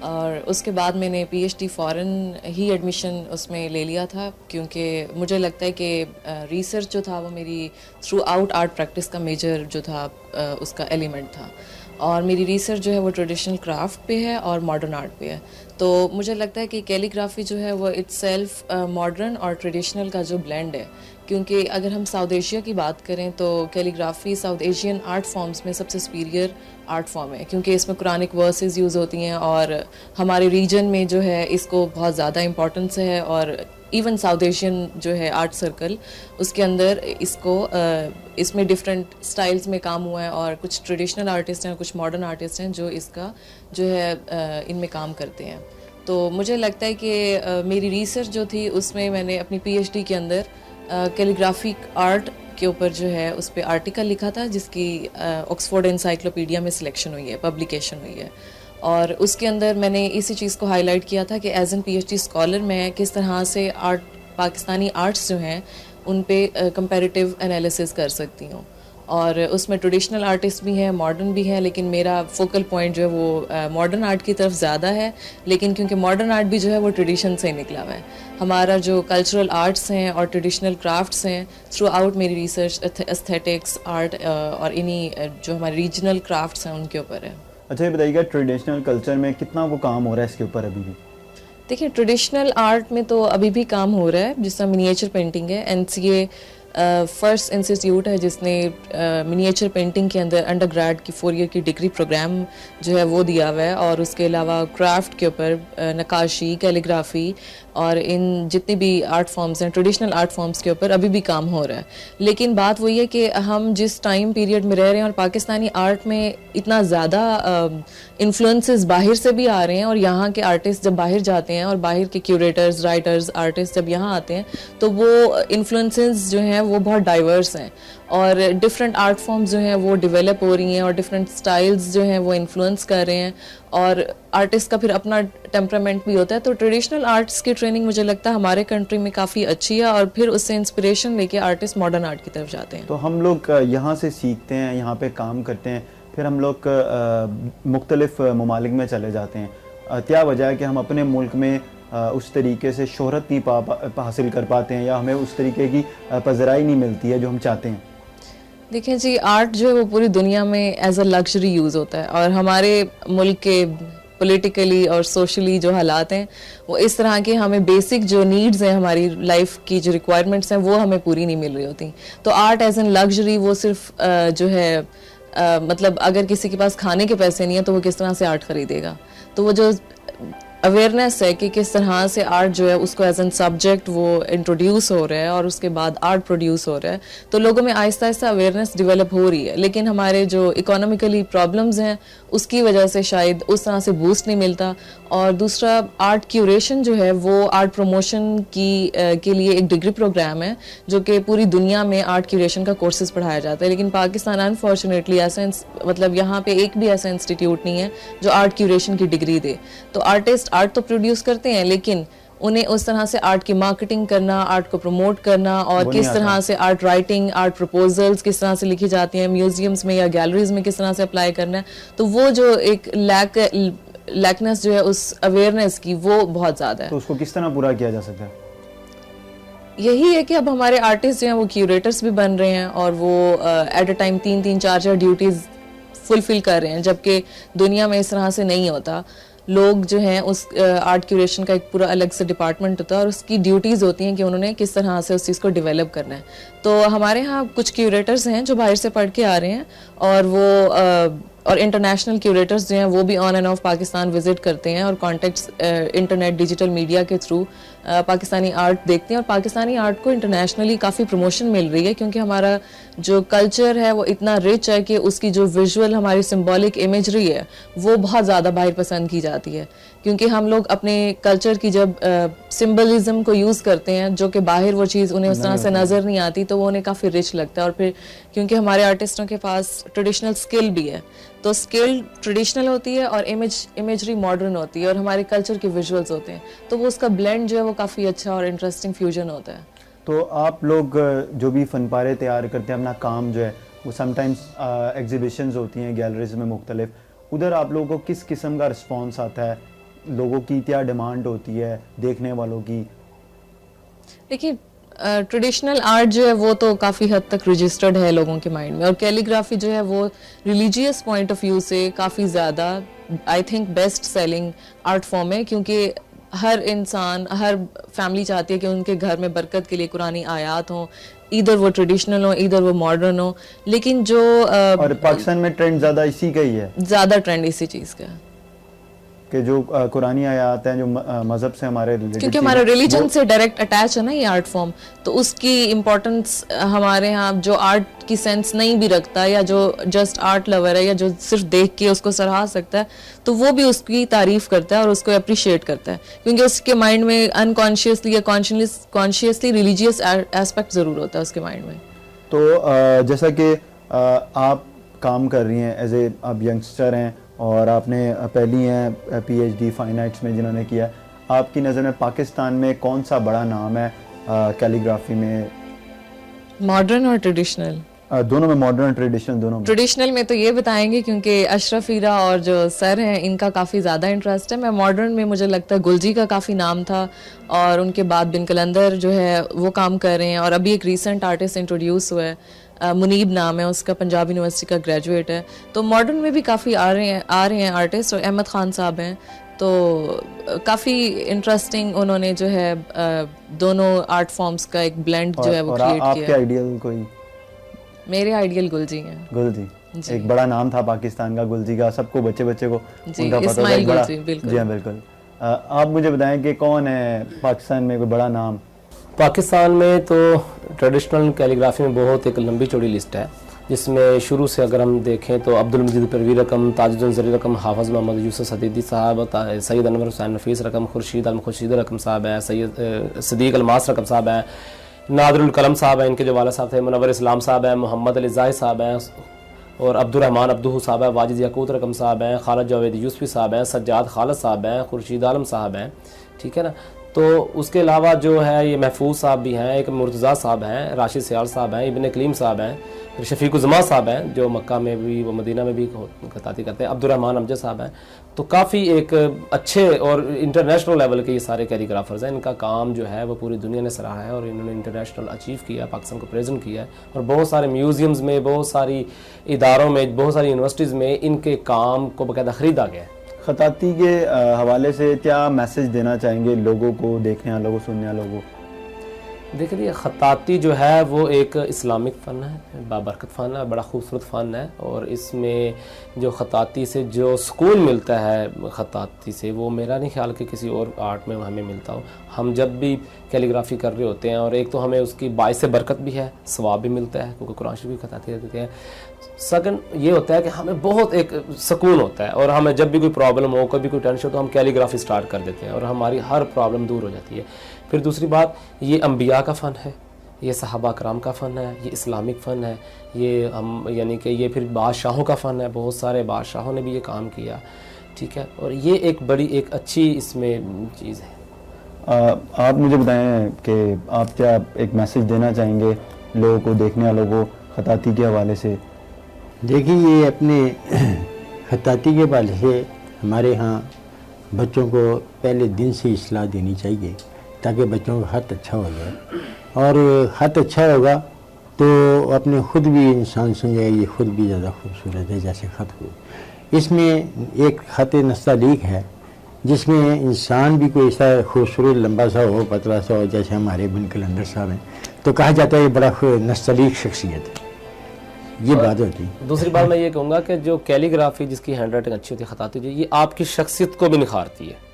और उसके बाद मैंने पीएचडी फ़ॉरेन ही एडमिशन उसमें ले लिया था, क्योंकि मुझे लगता है कि रिसर्च जो था वो मेरी थ्रू आउट आर्ट प्रैक्टिस का मेजर जो था उसका एलिमेंट था। और मेरी रिसर्च जो है वो ट्रेडिशनल क्राफ्ट पे है और मॉडर्न आर्ट पे है। तो मुझे लगता है कि कैलीग्राफी जो है वो इट्सेल्फ मॉडर्न और ट्रेडिशनल का जो ब्लेंड है, क्योंकि अगर हम साउथ एशिया की बात करें तो calligraphy south Asian art forms में सबसे सुपीरियर आर्ट फॉर्म है, क्योंकि इसमें कुरानिक वर्सेस यूज़ होती हैं और हमारे रीजन में जो है इसको बहुत ज़्यादा इम्पोर्टेंस है। और इवन साउथ एशियन जो है आर्ट सर्कल, उसके अंदर इसमें डिफरेंट स्टाइल्स में काम हुआ है और कुछ ट्रेडिशनल आर्टिस्ट हैं, कुछ मॉडर्न आर्टिस्ट हैं जो इसका जो है इनमें काम करते हैं। तो मुझे लगता है कि मेरी रिसर्च जो थी उसमें मैंने अपनी पीएचडी के अंदर कैलीग्राफिक आर्ट के ऊपर जो है उस पर आर्टिकल लिखा था, जिसकी ऑक्सफोर्ड एनसाइक्लोपीडिया में सिलेक्शन हुई है, पब्लिकेशन हुई है। और उसके अंदर मैंने इसी चीज़ को हाईलाइट किया था कि एज एन पीएचडी स्कॉलर मैं किस तरह से पाकिस्तानी आर्ट्स जो हैं उन पे कंपैरेटिव एनालिसिस कर सकती हूँ। और उसमें ट्रेडिशनल आर्टिस्ट भी हैं, मॉडर्न भी हैं, लेकिन मेरा फोकल पॉइंट जो है वो मॉडर्न आर्ट की तरफ ज़्यादा है। लेकिन क्योंकि मॉडर्न आर्ट भी जो है वो ट्रेडिशन से ही निकला हुआ है, हमारा जो कल्चरल आर्ट्स हैं और ट्रेडिशनल क्राफ्ट्स हैं, थ्रू आउट मेरी रिसर्च एस्थेटिक्स आर्ट और इन्हीं जो हमारे रीजनल क्राफ्ट्स हैं उनके ऊपर है। अच्छा, ये बताइएगा ट्रेडिशनल कल्चर में कितना वो काम हो रहा है इसके ऊपर अभी भी? देखिए, ट्रेडिशनल आर्ट में तो अभी भी काम हो रहा है, जिस तरह मिनिएचर पेंटिंग है। एनसीए फर्स्ट इंस्टीट्यूट है जिसने मिनिएचर पेंटिंग के अंदर अंडर ग्रेड की 4 ईयर की डिग्री प्रोग्राम जो है वो दिया हुआ है। और उसके अलावा क्राफ्ट के ऊपर नक्काशी, कैलीग्राफी, और इन जितनी भी आर्ट फॉर्म्स हैं, ट्रेडिशनल आर्ट फॉर्म्स के ऊपर अभी भी काम हो रहा है। लेकिन बात वही है कि हम जिस टाइम पीरियड में रह रहे हैं और पाकिस्तानी आर्ट में इतना ज़्यादा इन्फ्लुएंसेस बाहर से भी आ रहे हैं, और यहाँ के आर्टिस्ट जब बाहर जाते हैं और बाहर के क्यूरेटर्स, राइटर्स, आर्टिस्ट जब यहाँ आते हैं तो वो इन्फ्लुएंसेस जो हैं वो बहुत डाइवर्स हैं, और डिफरेंट आर्ट फॉर्म्स जो हैं वो डेवलप हो रही हैं, और डिफरेंट स्टाइल्स जो हैं वो इन्फ्लुएंस कर रहे हैं, और आर्टिस्ट का फिर अपना टेम्परामेंट भी होता है। तो ट्रेडिशनल आर्ट्स की ट्रेनिंग मुझे लगता है हमारे कंट्री में काफ़ी अच्छी है, और फिर उससे इंस्पिरेशन लेके आर्टिस्ट मॉडर्न आर्ट की तरफ जाते हैं। तो हम लोग यहाँ से सीखते हैं, यहाँ पे काम करते हैं, फिर हम लोग मुख्तलिफ ममालिक में चले जाते हैं। क्या वजह है कि हम अपने मुल्क में उस तरीके से शोहरत नहीं हासिल कर पाते हैं, या हमें उस तरीके की पज़राई नहीं मिलती है जो हम चाहते हैं? देखें जी, आर्ट जो है वो पूरी दुनिया में एज अ लग्जरी यूज़ होता है, और हमारे मुल्क के पॉलिटिकली और सोशली जो हालात हैं वो इस तरह के, हमें बेसिक जो नीड्स हैं हमारी लाइफ की, जो रिक्वायरमेंट्स हैं वो हमें पूरी नहीं मिल रही होती। तो आर्ट एज एन लग्जरी वो सिर्फ जो है मतलब अगर किसी के पास खाने के पैसे नहीं है तो वो किस तरह से आर्ट खरीदेगा। तो वो जो अवेयरनेस है कि किस तरह से आर्ट जो है उसको एज एन सब्जेक्ट वो इंट्रोड्यूस हो रहा है और उसके बाद आर्ट प्रोड्यूस हो रहा है, तो लोगों में आहिस्ता आहिस्ता अवेयरनेस डेवलप हो रही है। लेकिन हमारे जो इकोनॉमिकली प्रॉब्लम्स हैं उसकी वजह से शायद उस तरह से बूस्ट नहीं मिलता। और दूसरा, आर्ट क्यूरेशन जो है वो आर्ट प्रमोशन के लिए एक डिग्री प्रोग्राम है जो कि पूरी दुनिया में आर्ट क्यूरेशन का कोर्सेज पढ़ाया जाता है, लेकिन पाकिस्तान अनफॉर्चुनेटली ऐसा मतलब यहाँ पे एक भी ऐसा इंस्टीट्यूट नहीं है जो आर्ट क्यूरेशन की डिग्री दे। तो आर्टिस्ट आर्ट तो प्रोड्यूस करते हैं, लेकिन उन्हें उस तरह से आर्ट की मार्केटिंग करना, आर्ट को प्रमोट करना, और किस तरह से आर्ट राइटिंग, आर्ट प्रपोजल्स किस तरह से लिखी जाती हैं म्यूजियम्स में या गैलरीज में, किस तरह से अप्लाई करना है, तो वो जो एक लैकनेस जो है उस अवेयरनेस की वो बहुत ज़्यादा है। तो उसको किस तरह पूरा किया जा सकता है? यही है कि अब हमारे आर्टिस्ट जो हैं वो क्यूरेटर्स भी बन रहे हैं, और वो at a time 3-4 duties fulfil कर रहे हैं, जबकि दुनिया में इस तरह से नहीं होता। लोग जो हैं उस आर्ट क्यूरेशन का एक पूरा अलग से डिपार्टमेंट होता है, और उसकी ड्यूटीज़ होती हैं कि उन्होंने किस तरह से उस चीज़ को डेवलप करना है। तो हमारे यहाँ कुछ क्यूरेटर्स हैं जो बाहर से पढ़ के आ रहे हैं, और वो और इंटरनेशनल क्यूरेटर्स जो हैं वो भी on end of Pakistan visit करते हैं, और कॉन्टेक्ट्स इंटरनेट डिजिटल मीडिया के थ्रू पाकिस्तानी आर्ट देखते हैं, और पाकिस्तानी आर्ट को इंटरनेशनली काफ़ी प्रमोशन मिल रही है, क्योंकि हमारा जो कल्चर है वो इतना रिच है कि उसकी जो विजुअल हमारी सिंबॉलिक इमेजरी है वो बहुत ज़्यादा बाहर पसंद की जाती है, क्योंकि हम लोग अपने कल्चर की जब सिंबलिज्म को यूज़ करते हैं जो कि बाहर वो चीज़ उन्हें उस तरह से नज़र नहीं आती, तो वो उन्हें काफ़ी रिच लगता है। और फिर क्योंकि हमारे आर्टिस्टों के पास ट्रेडिशनल स्किल भी है, तो स्किल ट्रेडिशनल होती है और इमेजरी मॉडर्न होती है, और हमारे कल्चर के विजुअल्स होते हैं, तो वो उसका ब्लेंड जो है वो काफ़ी अच्छा और इंटरेस्टिंग फ्यूजन होता है। तो आप लोग जो भी फनपारे तैयार करते हैं, अपना काम जो है वो समटाइम्स एग्जीबिशंस होती हैं गैलरीज में मुख्तलिफ, उधर आप लोगों को किस किस्म का रिस्पॉन्स आता है? लोगों की क्या डिमांड होती है देखने वालों की? देखिए, ट्रेडिशनल आर्ट जो है वो तो काफ़ी हद तक रजिस्टर्ड है लोगों के माइंड में, और कैलीग्राफी जो है वो रिलीजियस पॉइंट ऑफ व्यू से काफ़ी ज़्यादा I think best selling art form है, क्योंकि हर इंसान, हर फैमिली चाहती है कि उनके घर में बरकत के लिए कुरानी आयात हों, इधर वो ट्रेडिशनल हो इधर वो मॉडर्न हो। लेकिन जो और पाकिस्तान में ट्रेंड ज़्यादा इसी का ही है, ज़्यादा ट्रेंड इसी चीज़ का है कि जो कुरानी आयात हैं जो मज़हब से हमारे, क्योंकि हमारे रिलीजन से डायरेक्ट अटैच है ना ये आर्ट फॉर्म, तो उसकी इम्पोर्टेंस हमारे यहाँ जो आर्ट की सेंस नहीं भी रखता, या जो जस्ट आर्ट लवर है, या जो सिर्फ देख के उसको सराहा सकता है, तो वो भी उसकी तारीफ करता है और उसको अप्रिशिएट करता है, क्योंकि उसके माइंड में अनकॉन्शियसली या कॉन्शियसली रिलीजियस एस्पेक्ट ज़रूर होता है उसके माइंड में। तो जैसा कि आप काम कर रही हैं एज ए, आप यंगस्टर हैं और आपने पहली हैं PhD फाइन आर्ट्स में जिन्होंने किया, आपकी नज़र में पाकिस्तान में कौन सा बड़ा नाम है कैलीग्राफी में? मॉडर्न और ट्रेडिशनल? दोनों में, मॉडर्न और ट्रेडिशनल दोनों में। ट्रेडिशनल में तो ये बताएंगे क्योंकि अशरफ हीरा और जो सर हैं इनका काफ़ी ज़्यादा इंटरेस्ट है। मैं मॉडर्न में मुझे लगता है गुलजी का काफ़ी नाम था, और उनके बाद बिन कलंदर जो है वो काम कर रहे हैं, और अभी एक रीसेंट आर्टिस्ट इंट्रोड्यूस हुआ है, मुनीब नाम है उसका, पंजाब यूनिवर्सिटी का ग्रेजुएट है। तो मॉडर्न में भी काफ़ी आ रहे हैं आर्टिस्ट, और अहमद खान साहब हैं, तो काफ़ी इंटरेस्टिंग उन्होंने जो है दोनों आर्ट फॉर्म्स का एक ब्लेंड जो है वो क्रिएट किया। आपके आइडियल कोई? मेरे आइडियल गुलजी हैं। गुलजी एक बड़ा नाम था पाकिस्तान का, गुलजी का सबको, बच्चे को उनका पता था, इस्माइल गुलजी, बिल्कुल। जी हाँ बिल्कुल। आप मुझे बताएं कि कौन है पाकिस्तान में कोई बड़ा नाम? पाकिस्तान में तो ट्रेडिशनल कैलीग्राफी में बहुत एक लंबी चौड़ी लिस्ट है, जिसमें शुरू से अगर हम देखें तो अब्दुल मजीद परवीर रकम, ताजुद्दीन ज़रीर रकम, हाफिज़ मोहम्मद यूसुफ सदीदी साहब, सैयद अनवर हुसैन नफीस रकम, खुर्शीद अल खुर्शीद रकम साहब हैं, सैयद सदीक अलमास रकम साहब हैं, नादरुल कलम साहब हैं, इनके जो वाला साहब थे, मुनव्वर इस्लाम साहब हैं, मोहम्मद अली ज़ाहिद साहब हैं, और अब्दुर्रहमान अब्दू साहब हैं, वाजिद याकूत रकम साहब हैं, खालिद जावेद यूसुफी साहब हैं, सज्जाद खालिद साहब हैं, खुर्शीद आलम साहब हैं, ठीक है ना। तो उसके अलावा जो है ये महफूज साहब भी हैं, एक मुर्तज़ा साहब हैं, राशिद सियाल साहब हैं, इब्न कलीम साहब हैं, फिर शफीकुज़्ज़मा साहब हैं जो मक्का में भी व मदीना में भी खताती करते हैं, अब्दुर्रहमान अमजद साहब हैं। तो काफ़ी एक अच्छे और इंटरनेशनल लेवल के ये सारे कैलीग्राफर्स हैं। इनका काम जो है वो पूरी दुनिया ने सराहा है और इन्होंने इंटरनेशनल अचीव किया, पाकिस्तान को प्रेजेंट किया है, और बहुत सारे म्यूज़ियम्स में, बहुत सारी इदारों में, बहुत सारी यूनिवर्सिटीज़ में इनके काम को बाकायदा ख़रीदा गया है। खताती के हवाले से क्या मैसेज देना चाहेंगे लोगों को, देखने वालों को, सुनने वालों को? देखिए, ख़ताती जो है वो एक इस्लामिक फ़न है, बाबरकत फ़न है, बड़ा खूबसूरत फ़न है, और इसमें जो ख़ताती से जो सुकून मिलता है ख़ताती से, वो मेरा नहीं ख्याल कि किसी और आर्ट में हमें मिलता हो। हम जब भी कैलीग्राफी कर रहे होते हैं, और एक तो हमें उसकी बाइस बरकत भी है, सवाब भी मिलता है क्योंकि कुरान शरीफ भी खताती देते हैं। सेकंड ये होता है कि हमें बहुत एक सुकून होता है, और हमें जब भी कोई प्रॉब्लम हो, कभी कोई टेंशन हो, तो हम कैलीग्राफी स्टार्ट कर देते हैं और हमारी हर प्रॉब्लम दूर हो जाती है। फिर दूसरी बात, ये अम्बिया का फ़न है, ये सहाबा कराम का फ़न है, ये इस्लामिक फ़न है, ये हम यानी कि ये फिर बादशाहों का फ़न है, बहुत सारे बादशाहों ने भी ये काम किया, ठीक है। और ये एक बड़ी एक अच्छी इसमें चीज़ है। आप मुझे बताएं कि आप क्या एक मैसेज देना चाहेंगे लोगों को, देखने वालों को, खताती के हवाले से? देखिए, ये अपने खताती के हवाले से हमारे यहाँ बच्चों को पहले दिन से इस्लाह देनी चाहिए ताकि बच्चों का खत अच्छा हो जाए, और खत अच्छा होगा तो अपने ख़ुद भी इंसान समझे ये ख़ुद भी ज़्यादा खूबसूरत है जैसे ख़त हो। इसमें एक ख़त नस्तलीक है जिसमें इंसान भी कोई ऐसा खूबसूरत लंबा सा हो, पतला सा हो, जैसे हमारे बिन कलंदर साहब हैं, तो कहा जाता है ये बड़ा नस्तलीक शख्सियत है, ये बात होती है। दूसरी बात मैं ये कहूँगा कि जो कैलीग्राफी जिसकी हैंड राइटिंग अच्छी होती है, खताती जो, ये आपकी शख्सियत को भी निखारती है,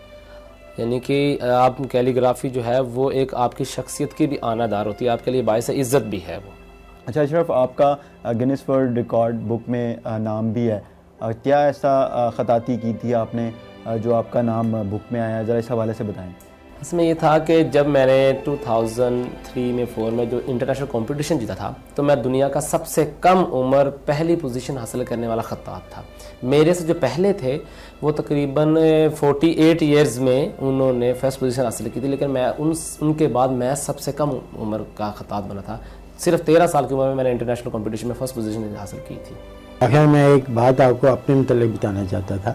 यानी कि आप कैलीग्राफी जो है वो एक आपकी शख्सियत की भी आनादार होती है, आपके लिए बायस इज़्ज़त भी है वो। अच्छा अशरफ, आपका गिनीज वर्ल्ड रिकॉर्ड बुक में नाम भी है, क्या ऐसा खताती की थी आपने जो आपका नाम बुक में आया? ज़रा इस हवाले से बताएं। इसमें ये था कि जब मैंने 2003 में 4 में जो इंटरनेशनल कंपटीशन जीता था, तो मैं दुनिया का सबसे कम उम्र पहली पोजीशन हासिल करने वाला खत्तात था। मेरे से जो पहले थे वो तकरीबन 48 इयर्स में उन्होंने फर्स्ट पोजीशन हासिल की थी, लेकिन मैं उनके बाद मैं सबसे कम उम्र का खत्तात बना था। सिर्फ 13 साल की उम्र में मैंने इंटरनेशनल कंपटीशन में फर्स्ट पोजीशन हासिल की थी। आखिर मैं एक बात आपको अपने मतलब बताना चाहता था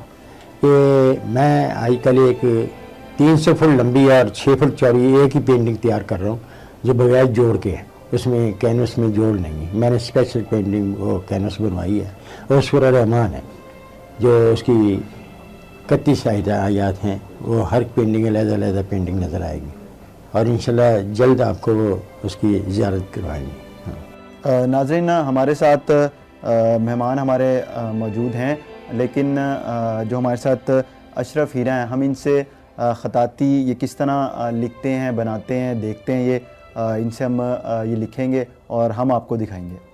कि मैं आजकल एक 300 फुट लंबी और 6 फुट चौड़ी एक ही पेंटिंग तैयार कर रहा हूँ जो बगैर जोड़ के है, उसमें कैनवस में जोड़ नहीं है। मैंने स्पेशल पेंटिंग वो कैनवस बनवाई है, और सूरह रहमान है जो उसकी 31 आयात हैं, वो हर पेंटिंग अलग-अलग पेंटिंग नज़र आएगी, और इंशाल्लाह जल्द आपको वो उसकी ज़ियारत करवाएंगे। नाज़रीन, हमारे साथ मेहमान हमारे मौजूद हैं, लेकिन जो हमारे साथ अशरफ हीरा हैं, हम इनसे खताती ये किस तरह लिखते हैं, बनाते हैं, देखते हैं, ये इनसे हम ये लिखेंगे और हम आपको दिखाएंगे।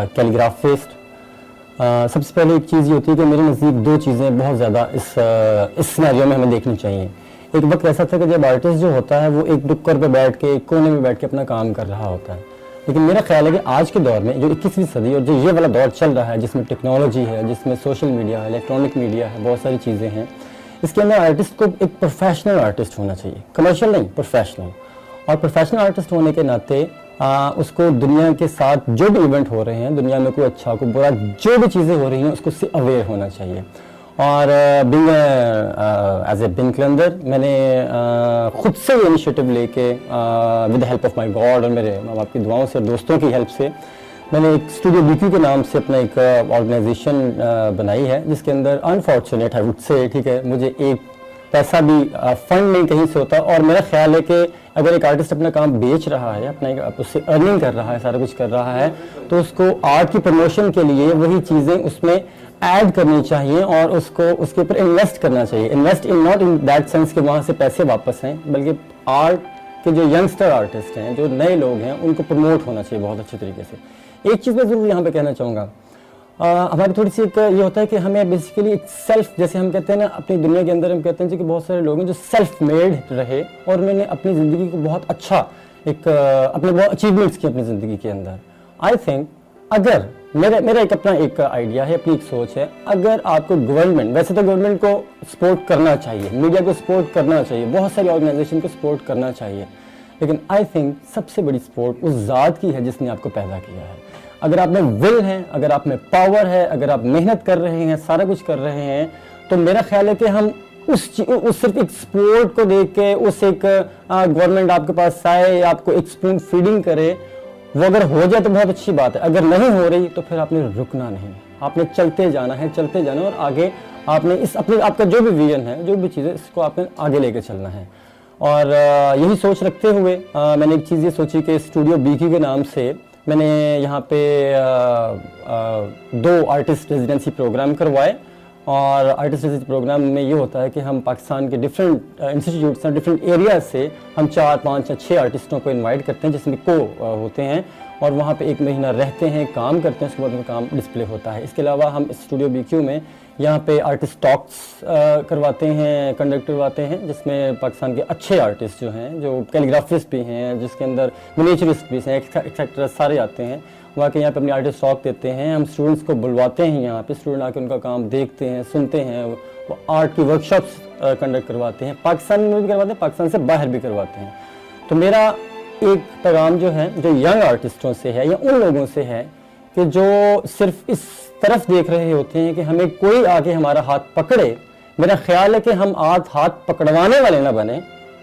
कैलीग्राफिस्ट। सबसे पहले एक चीज़ ये होती है कि मेरे नज़दीक दो चीज़ें बहुत ज़्यादा इस सिनेरियो में हमें देखनी चाहिए। एक वक्त ऐसा था कि जब आर्टिस्ट जो होता है वो एक नुक्कड़ पे बैठ के, एक कोने में बैठ के अपना काम कर रहा होता है। लेकिन मेरा ख्याल है कि आज के दौर में जो 21वीं सदी और जो ये वाला दौर चल रहा है, जिसमें टेक्नोलॉजी है, जिसमें सोशल मीडिया है, इलेक्ट्रॉनिक मीडिया है, बहुत सारी चीज़ें हैं, इसके अंदर आर्टिस्ट को एक प्रोफेशनल आर्टिस्ट होना चाहिए, कमर्शियल नहीं, प्रोफेशनल। और प्रोफेशनल आर्टिस्ट होने के नाते उसको दुनिया के साथ जो भी इवेंट हो रहे हैं, दुनिया में कोई अच्छा कोई बुरा जो भी चीज़ें हो रही हैं उसको उससे अवेयर होना चाहिए। और बीइंग एज ए बिन क्लंदर मैंने खुद से ये इनिशिएटिव लेके with the help of my God और मेरे माँ बाप की दुआओं से और दोस्तों की हेल्प से मैंने एक स्टूडियो बीक्यू के नाम से अपना एक ऑर्गेनाइजेशन बनाई है, जिसके अंदर अनफॉर्चुनेट आई वुड से, ठीक है, मुझे एक पैसा भी फंड नहीं कहीं से होता। और मेरा ख्याल है कि अगर एक आर्टिस्ट अपना काम बेच रहा है, अपना उससे अर्निंग कर रहा है, सारा कुछ कर रहा है, तो उसको आर्ट की प्रमोशन के लिए वही चीज़ें उसमें ऐड करनी चाहिए और उसको उसके ऊपर इन्वेस्ट करना चाहिए। Invest in not in that sense कि वहाँ से पैसे वापस हैं, बल्कि आर्ट के जो यंगस्टर आर्टिस्ट हैं, जो नए लोग हैं, उनको प्रमोट होना चाहिए बहुत अच्छे तरीके से। एक चीज़ मैं ज़रूर यहाँ पे कहना चाहूँगा, हमारी थोड़ी सी एक ये होता है कि हमें बेसिकली एक सेल्फ, जैसे हम कहते हैं ना अपनी दुनिया के अंदर, हम कहते हैं कि बहुत सारे लोग हैं जो सेल्फ मेड रहे और उन्होंने अपनी ज़िंदगी को बहुत अच्छा अपने बहुत अचीवमेंट्स किए अपनी ज़िंदगी के अंदर। आई थिंक अगर मेरा एक अपना एक आइडिया है, अपनी एक सोच है, अगर आपको गवर्नमेंट, वैसे तो गवर्नमेंट को सपोर्ट करना चाहिए, मीडिया को सपोर्ट करना चाहिए, बहुत सारी ऑर्गेनाइजेशन को सपोर्ट करना चाहिए, लेकिन आई थिंक सबसे बड़ी सपोर्ट उस ज़ात की है जिसने आपको पैदा किया है। अगर आप में विल है, अगर आप में पावर है, अगर आप मेहनत कर रहे हैं, सारा कुछ कर रहे हैं, तो मेरा ख्याल है कि हम उस सिर्फ एक स्पोर्ट को देख के उस एक गवर्नमेंट आपके पास आए, आपको एक स्पून फीडिंग करे, वो अगर हो जाए तो बहुत अच्छी बात है। अगर नहीं हो रही तो फिर आपने रुकना नहीं, आपने चलते जाना है और आगे आपने इस अपने आपका जो भी विजन है, जो भी चीज़ है, इसको आपने आगे लेके चलना है। और यही सोच रखते हुए मैंने एक चीज़ ये सोची कि स्टूडियो बीक्यू के नाम से मैंने यहाँ पे 2 आर्टिस्ट रेजिडेंसी प्रोग्राम करवाए। और आर्टिस्ट रेजिडेंसी प्रोग्राम में ये होता है कि हम पाकिस्तान के डिफरेंट इंस्टीट्यूट्स, डिफरेंट एरियाज से हम 4, 5 या 6 आर्टिस्टों को इनवाइट करते हैं, जिसमें होते हैं और वहाँ पे 1 महीना रहते हैं, काम करते हैं, उसके बाद उनका काम डिस्प्ले होता है। इसके अलावा हम स्टूडियो बीक्यू में यहाँ पे आर्टिस्ट टॉक्स करवाते हैं, कंडक्ट करवाते हैं, जिसमें पाकिस्तान के अच्छे आर्टिस्ट जो हैं, जो कैलीग्राफिस्ट भी हैं, जिसके अंदर मिनिएचरिस्ट भी हैं, एक्सेट्रा सारे आते हैं। वहाँ के यहाँ पे अपने आर्टिस्ट टॉक देते हैं, हम स्टूडेंट्स को बुलवाते हैं, यहाँ पे स्टूडेंट आके उनका काम देखते हैं, सुनते हैं, वो आर्ट की वर्कशॉप्स कंडक्ट करवाते हैं, पाकिस्तान में भी करवाते हैं, पाकिस्तान से बाहर भी करवाते हैं। तो मेरा एक पैगाम जो है, जो यंग आर्टिस्टों से है या उन लोगों से है कि जो सिर्फ इस तरफ देख रहे होते हैं कि हमें कोई आके हमारा हाथ पकड़े, मेरा ख्याल है कि हम हाथ पकड़वाने वाले ना बने,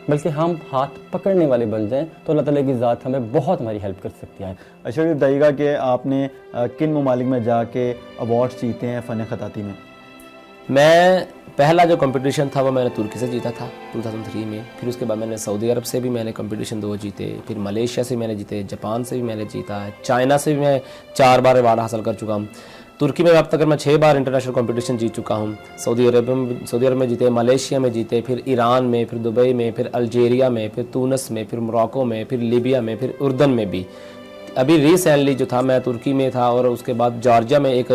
बल्कि हम हाथ पकड़ने वाले बन जाएं, तो अल्लाह ताला की ज़ात हमें बहुत हमारी हेल्प कर सकती है। अच्छा, ये बताइएगा कि आपने किन ममालिक में जाके अवार्ड्स जीते हैं फ़न ख़ताती में? मैं पहला जो कंपटीशन था वो मैंने तुर्की से जीता था 2003 में। फिर उसके बाद मैंने सऊदी अरब से भी मैंने कंपटीशन 2 जीते, फिर मलेशिया से मैंने जीते, जापान से भी मैंने जीता है, चाइना से भी मैं 4 बार अवार्ड हासिल कर चुका हूँ। तुर्की में अब तक मैं 6 बार इंटरनेशनल कंपटीशन जीत चुका हूँ। सऊदी अरब में जीते, मलेशिया में जीते, फिर ईरान में, फिर दुबई में, फिर अल्जीरिया में, फिर तूनस में, फिर मोरक्को में, फिर लीबिया में, फिर उर्दन में भी। अभी रिसेंटली जो था मैं तुर्की में था और उसके बाद जॉर्जिया में एक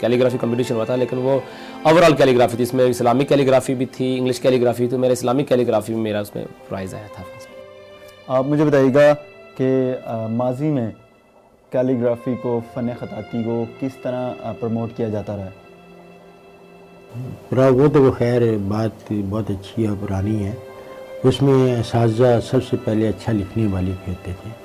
कैलीग्राफी कंपटीशन हुआ था, लेकिन वो ओवरऑल कैलीग्राफी थी, इसमें इस्लामिक कैलीग्राफी भी थी, इंग्लिश कैलीग्राफी, तो मेरा इस्लामिक कैलीग्राफी में मेरा उसमें प्राइज़ आया था। आप मुझे बताइएगा कि माजी में कैलीग्राफी को, फ़न ख़ताती को किस तरह प्रमोट किया जाता रहा है? वो तो खैर बात बहुत अच्छी और पुरानी है। उसमें असातिज़ा सबसे पहले अच्छा लिखने वाले होते थे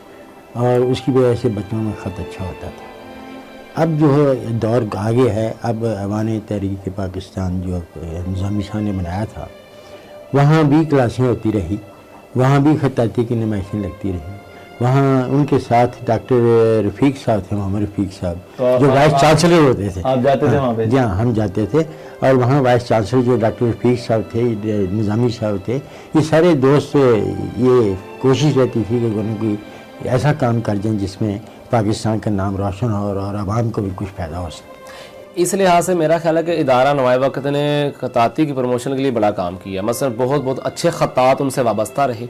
और उसकी वजह से बच्चों में ख़त अच्छा होता था। अब जो है दौर आगे है, अब अवान तहरीक पाकिस्तान जो निज़ामी शाह ने बनाया था, वहाँ भी क्लासें होती रही, वहाँ भी ख़ताती की नुमाइशें लगती रही। वहाँ उनके साथ डॉक्टर रफ़ीक साहब थे, मोहम्मद रफ़ीक साहब, जो वाइस चांसलर होते थे। आप जाते थे वहाँ पे? जी हाँ, हम जाते थे और वहाँ वाइस चांसलर जो डॉक्टर रफ़ीक साहब थे, निज़ामी साहब थे, ये सारे दोस्त, ये कोशिश रहती थी कि उनकी ऐसा काम कर जाएं जिसमें पाकिस्तान का नाम रोशन हो और आवाम को भी कुछ फ़ायदा हो सके। इस लिहाज से मेरा ख्याल है कि इदारा नवाए वक्त ने ख़ताती की प्रमोशन के लिए बड़ा काम किया। मसलन बहुत अच्छे ख़त्तात उनसे वाबस्ता रहे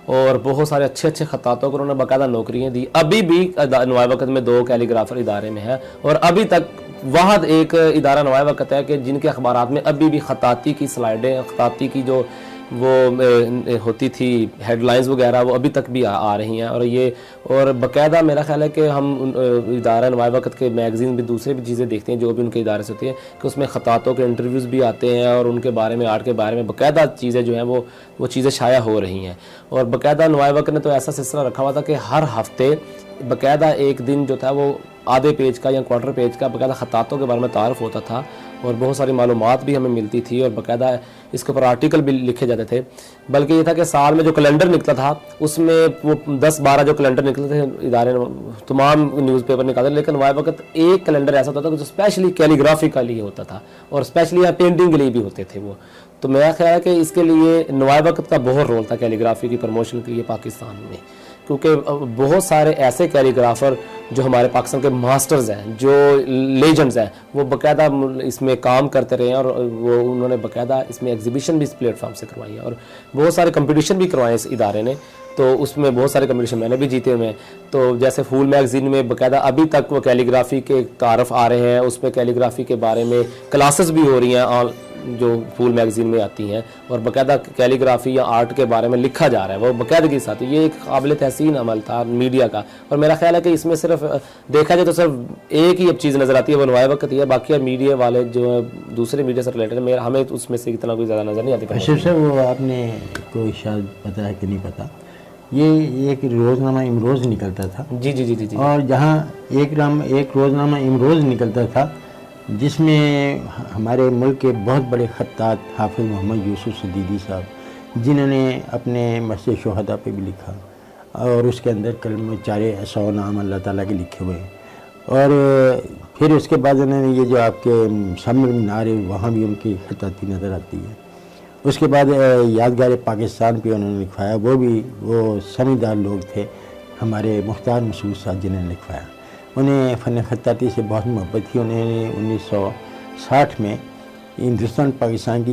और बहुत सारे अच्छे अच्छे खतातों को उन्होंने बाकायदा नौकरियाँ दी। अभी भी नवाए वक्त में 2 कैलीग्राफर इदारे में है और अभी तक वाहद एक इदारा नवाए वक्त है कि जिनके अखबारात में अभी भी खताती की स्लाइडें, खताती की जो वो होती थी हेडलाइंस वगैरह, वो अभी तक भी आ रही हैं। और ये और बाकायदा मेरा ख्याल है कि हम इदारा नवाए वक्त के मैगज़ीन भी, दूसरे भी चीज़ें देखते हैं जो भी उनके इदारे से होती हैं कि उसमें खतातों के इंटरव्यूज़ भी आते हैं और उनके बारे में, आर्ट के बारे में बाकायदा चीज़ें जो हैं वो चीज़ें शाया हो रही हैं। और बाकायदा नवाए वक्त ने तो ऐसा सिलसिला रखा हुआ था कि हर हफ्ते बाकायदा एक दिन जो था वो आधे पेज का या क्वार्टर पेज का बाकायदा खतातों के बारे में तारुफ होता था और बहुत सारी मालूमात भी हमें मिलती थी और बाकायदा इसके ऊपर आर्टिकल भी लिखे जाते थे। बल्कि ये था कि साल में जो कैलेंडर निकला था उसमें वो 10-12 जो कैलेंडर निकले थे इदारे तमाम न्यूज़पेपर निकालते, लेकिन नवाए वक्त एक कैलेंडर ऐसा होता था जो स्पेशली कैलीग्राफी का लिए होता था और स्पेशली यहाँ पेंटिंग के लिए भी होते थे वो। तो मेरा ख्याल है कि इसके लिए नवाए वक्त का बहुत रोल था कैलीग्राफी की प्रमोशन के लिए पाकिस्तान में, क्योंकि बहुत सारे ऐसे कैलीग्राफर जो हमारे पाकिस्तान के मास्टर्स हैं, जो लेजेंड्स हैं, वो बाकायदा इसमें काम करते रहे हैं और वो उन्होंने बाकायदा इसमें एग्जीबिशन भी इस प्लेटफॉर्म से करवाई है और बहुत सारे कंपटीशन भी करवाए इस इदारे ने। तो उसमें बहुत सारे कंपटीशन मैंने भी जीते हुए हैं। तो जैसे फूल मैगज़ीन में बाकायदा अभी तक वो कैलीग्राफी के तारफ़ आ रहे हैं, उसमें कैलीग्राफी के बारे में क्लासेस भी हो रही हैं जो फूल मैगज़ीन में आती हैं और बाकायदा कैलीग्राफी या आर्ट के बारे में लिखा जा रहा है वो बाकायदगी के साथ। ये एक काबिल तहसीन अमल था मीडिया का और मेरा ख्याल है कि इसमें सिर्फ देखा जाए तो सिर्फ एक ही अब चीज़ नज़र आती है, वो नवाए वक्त ही है। बाकी मीडिया वाले जो दूसरे मीडिया से रिलेटेड मेरा हमें उसमें से इतना कोई ज़्यादा नज़र नहीं आती। अशरफ साहब, वो आपने कोई शायद पता है कि नहीं पता, ये एक रोज़नामा इमरोज़ निकलता था। जी जी जी जी जी। और जहाँ एक रोज़नामा इमरोज़ निकलता था जिसमें हमारे मुल्क के बहुत बड़े खत्तात हाफिज़ मोहम्मद यूसुफ सदीदी साहब, जिन्होंने अपने मस्जिद शोहदा पे भी लिखा और उसके अंदर कलम 400 नाम अल्लाह ताला के लिखे हुए। और फिर उसके बाद उन्होंने ये जो आपके सामने मीनार है वहाँ भी उनकी खत्ताती नज़र आती है। उसके बाद यादगार पाकिस्तान पे उन्होंने लिखवाया, वो समझदार लोग थे हमारे मुख्तार मसूद साहब जिन्होंने लिखवाया। उन्हें फ़न खत्ताती से बहुत मोहब्बत थी। उन्होंने 1960 में हिंदुस्तान पाकिस्तान की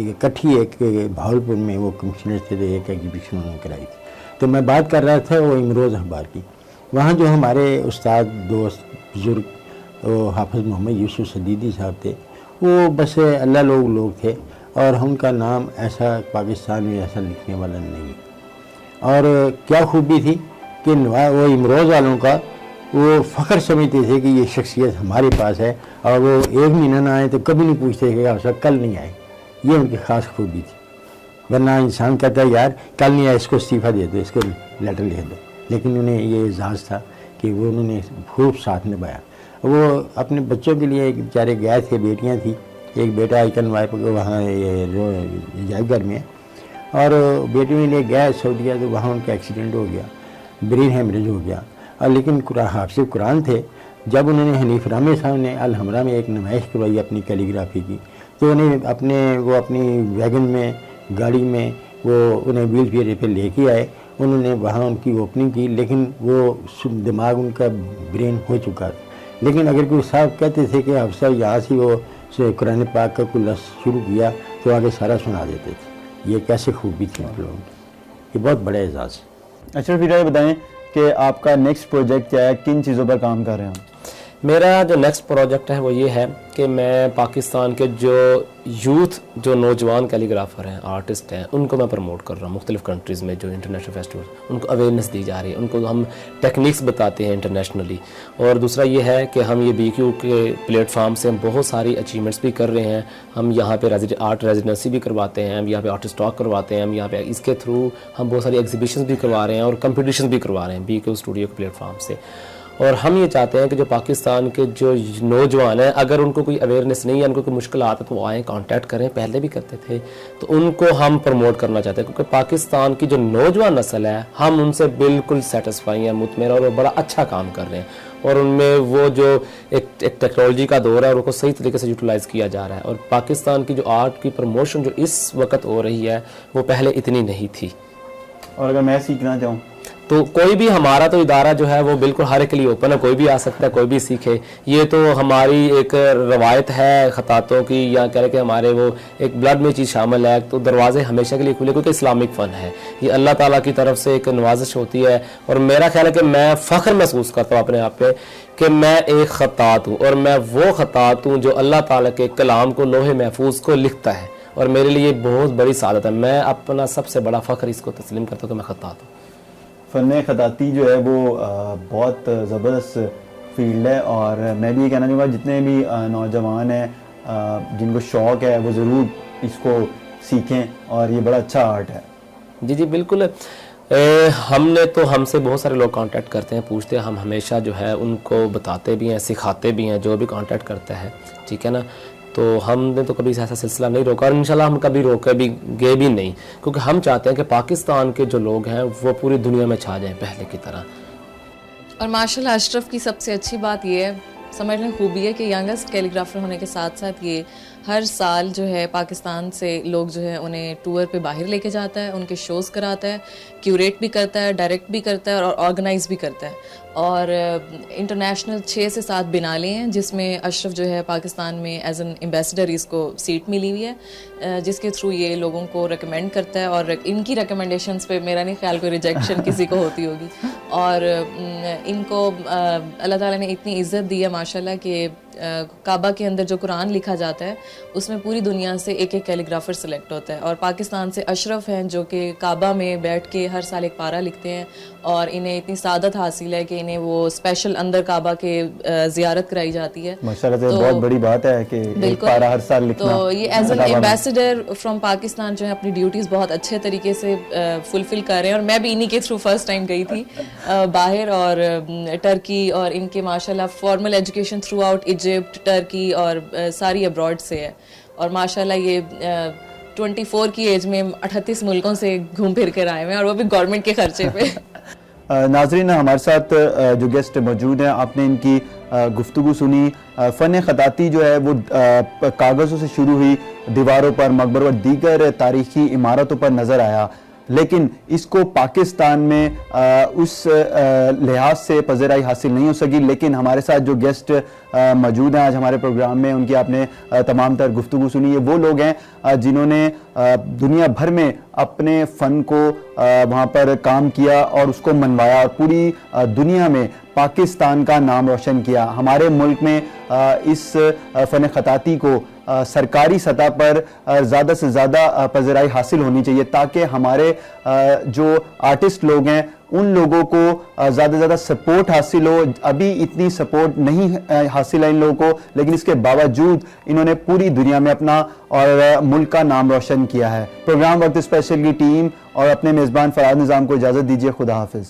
इकट्ठी एक भावलपुर में वो कमिश्नर थे, तो एक एग्जीबिशन उन्होंने कराई थी। तो मैं बात कर रहा था वो इमरोज़ अखबार की। वहाँ जो हमारे उस्ताद दोस्त बुज़ुर्ग वो हाफिज़ मोहम्मद यूसुफ सदीदी साहब थे, वो बस अल्लाह लोग थे और उनका नाम ऐसा पाकिस्तान में ऐसा लिखने वाला नहीं। और क्या खूबी थी कि वो इमरोज़ वालों का वो फ़ख्र समझते थे कि ये शख्सियत हमारे पास है और वो एक महीना ना आए तो कभी नहीं पूछते कि आप सब कल नहीं आए। ये उनकी ख़ास खूबी थी। वरना इंसान कहता है यार कल नहीं आए, इसको इस्तीफ़ा दे दो, इसको लेटर लिख दो। लेकिन उन्हें ये एजाज़ था कि वो उन्होंने खूब साथ निभाया। वो अपने बच्चों के लिए बेचारे गए थे, बेटियाँ थी, एक बेटा आइकन वाइफ वहाँ अजायबघर में और बेटी में ले गए सऊदीया, तो वहाँ उनका एक्सीडेंट हो गया, ब्रेन हेमरेज हो गया। और लेकिन हाफिज़ कुरान थे। जब उन्होंने हनीफ रामे साहब ने अल हमरा में एक नुमाइश करवाई अपनी कैलीग्राफी की, तो उन्हें अपनी वैगन में, गाड़ी में वो उन्हें व्हील चेयर पे लेके आए। उन्होंने वहाँ उनकी ओपनिंग की, लेकिन वो दिमाग उनका ब्रेन हो चुका था। लेकिन अगर कोई साहब कहते थे कि हाफिज़ साहब यहाँ से वो कुरान पाक का कोई लफ्ज़ शुरू किया तो आगे सारा सुना देते थे। ये कैसे खूबी थी आप लोगों की, ये बहुत बड़ा एजाज़। अच्छा फिर ये बताएं कि आपका नेक्स्ट प्रोजेक्ट क्या है, किन चीज़ों पर काम कर रहे हैं? मेरा जो नेक्स्ट प्रोजेक्ट है वो ये है कि मैं पाकिस्तान के जो यूथ, जो नौजवान कैलीग्राफर हैं, आर्टिस्ट हैं, उनको मैं प्रमोट कर रहा हूँ। मुख्तलिफ़ कंट्रीज़ में जो इंटरनेशनल फेस्टिवल, उनको अवेयरनेस दी जा रही है, उनको हम टेक्निक्स बताते हैं इंटरनेशनली। और दूसरा ये है कि हम ये BQ के प्लेटफार्म से हम बहुत सारी अचीवमेंट्स भी कर रहे हैं। हम यहाँ पे आर्ट रेजिडेंसी भी करवाते हैं, हम यहाँ पे आर्टिस्ट टॉक करवाते हैं, हम यहाँ पे इसके थ्रू हम बहुत सारी एग्जीबिशन भी करवा रहे हैं और कंपटीशन भी करवा रहे हैं BQ स्टूडियो के प्लेटफार्म से। और हम ये चाहते हैं कि जो पाकिस्तान के जो नौजवान हैं, अगर उनको कोई अवेयरनेस नहीं है, उनको कोई मुश्किल आता है, तो वो आएँ, कांटेक्ट करें। पहले भी करते थे, तो उनको हम प्रमोट करना चाहते हैं, क्योंकि पाकिस्तान की जो नौजवान नस्ल है, हम उनसे बिल्कुल सेटिस्फाई हैं, मुतमईन, और वो बड़ा अच्छा काम कर रहे हैं। और उनमें वो जो एक टेक्नोलॉजी का दौर है, उनको सही तरीके से यूटिलाइज़ किया जा रहा है। और पाकिस्तान की जो आर्ट की प्रमोशन जो इस वक्त हो रही है, वो पहले इतनी नहीं थी। और अगर मैं सीखना चाहूँ तो कोई भी हमारा तो इदारा जो है वो बिल्कुल हर एक के लिए ओपन है, कोई भी आ सकता है, कोई भी सीखे। ये तो हमारी एक रवायत है खतातों की, या कह रहे कि हमारे वो एक ब्लड में चीज़ शामिल है, तो दरवाजे हमेशा के लिए खुले, क्योंकि इस्लामिक फ़न है, ये अल्लाह ताला की तरफ से एक नवाजिश होती है। और मेरा ख्याल है कि मैं फ़ख्र महसूस करता हूँ अपने आप पे कि मैं एक खतात हूँ, और मैं वो खतात हूँ जो अल्लाह ताला के कलाम को लोहे महफूज को लिखता है, और मेरे लिए बहुत बड़ी सादत है। मैं अपना सबसे बड़ा फ़ख्र इसको तस्लीम करता हूँ कि मैं खतात हूँ। फ़न खताती जो है वो बहुत ज़बरदस्त फील्ड है, और मैं भी ये कहना चाहूँगा जितने भी नौजवान हैं जिनको शौक़ है वो ज़रूर इसको सीखें, और ये बड़ा अच्छा आर्ट है। जी जी बिल्कुल। हमने तो हमसे बहुत सारे लोग कांटेक्ट करते हैं, पूछते हैं, हम हमेशा जो है उनको बताते भी हैं, सिखाते भी हैं, जो भी कांटेक्ट करता है, ठीक है ना। तो हमने तो कभी ऐसा सिलसिला नहीं रोका, और इंशाल्लाह हम कभी रोके भी गए भी नहीं, क्योंकि हम चाहते हैं कि पाकिस्तान के जो लोग हैं वो पूरी दुनिया में छा जाएं पहले की तरह। और माशाल्लाह अशरफ की सबसे अच्छी बात ये है, समझने खूबी है कि यंगेस्ट कैलीग्राफर होने के साथ साथ ये हर साल जो है पाकिस्तान से लोग जो है उन्हें टूर पे बाहर लेके जाता है, उनके शोज़ कराता है, क्यूरेट भी करता है, डायरेक्ट भी करता है और ऑर्गेनाइज भी करता है। और इंटरनेशनल 6 से 7 बिनाले हैं, जिसमें अशरफ जो है पाकिस्तान में एज एन एम्बेसडर इसको सीट मिली हुई है, जिसके थ्रू ये लोगों को रिकमेंड करता है, और इनकी रिकमेंडेशंस पे मेरा नहीं ख्याल कोई रिजेक्शन किसी को होती होगी। और इनको अल्लाह ताला ने इतनी इज़्ज़त दी है माशाल्लाह कि काबा के अंदर जो कुरान लिखा जाता है उसमें पूरी दुनिया से एक एक कैलीग्राफर सेलेक्ट होता है, और पाकिस्तान से अशरफ हैं जो कि काबा में बैठ के हर साल एक पारा लिखते हैं, और इन्हें इतनी सादत हासिल है कि इन्हें वो स्पेशल अंदर काबा के ज़ियारत कराई जाती है। माशाल्लाह से बहुत बड़ी बात है कि एक पारा हर साल लिखना। तो ये as an ambassador from Pakistan जो है अपनी ड्यूटीज़ बहुत अच्छे तरीके से फुलफिल कर रहे हैं, और मैं भी इन्हीं के थ्रू फर्स्ट टाइम गई थी बाहर, और टर्की, और इनके माशाल्लाह formal education through out Egypt, Turkey और सारी अब्रॉड से है। और माशाल्लाह ये 24 की एज में 38 मुल्कों से घूम फिर कर आए हैं, और वो भी गवर्नमेंट के खर्चे पे। नाजरीन, हमारे साथ जो गेस्ट मौजूद हैं, आपने इनकी गुफ्तगू सुनी। फ़न खताती जो है वो कागज़ों से शुरू हुई, दीवारों पर, मकबरों और दीगर तारीखी इमारतों पर नज़र आया, लेकिन इसको पाकिस्तान में उस लिहाज से पज़राई हासिल नहीं हो सकी। लेकिन हमारे साथ जो गेस्ट मौजूद हैं आज हमारे प्रोग्राम में, उनकी आपने तमाम तर गुफ्तगू सुनी है। वो लोग हैं जिन्होंने दुनिया भर में अपने फ़न को वहाँ पर काम किया और उसको मनवाया, और पूरी दुनिया में पाकिस्तान का नाम रोशन किया। हमारे मुल्क में इस फ़न खताती को सरकारी सतह पर ज़्यादा से ज़्यादा पज़राई हासिल होनी चाहिए, ताकि हमारे जो आर्टिस्ट लोग हैं उन लोगों को ज़्यादा से ज़्यादा सपोर्ट हासिल हो। अभी इतनी सपोर्ट नहीं हासिल है इन लोगों को, लेकिन इसके बावजूद इन्होंने पूरी दुनिया में अपना और मुल्क का नाम रोशन किया है। प्रोग्राम वक्त स्पेशल की टीम और अपने मेज़बान फराज निज़ाम को इजाज़त दीजिए। खुदा हाफिज़।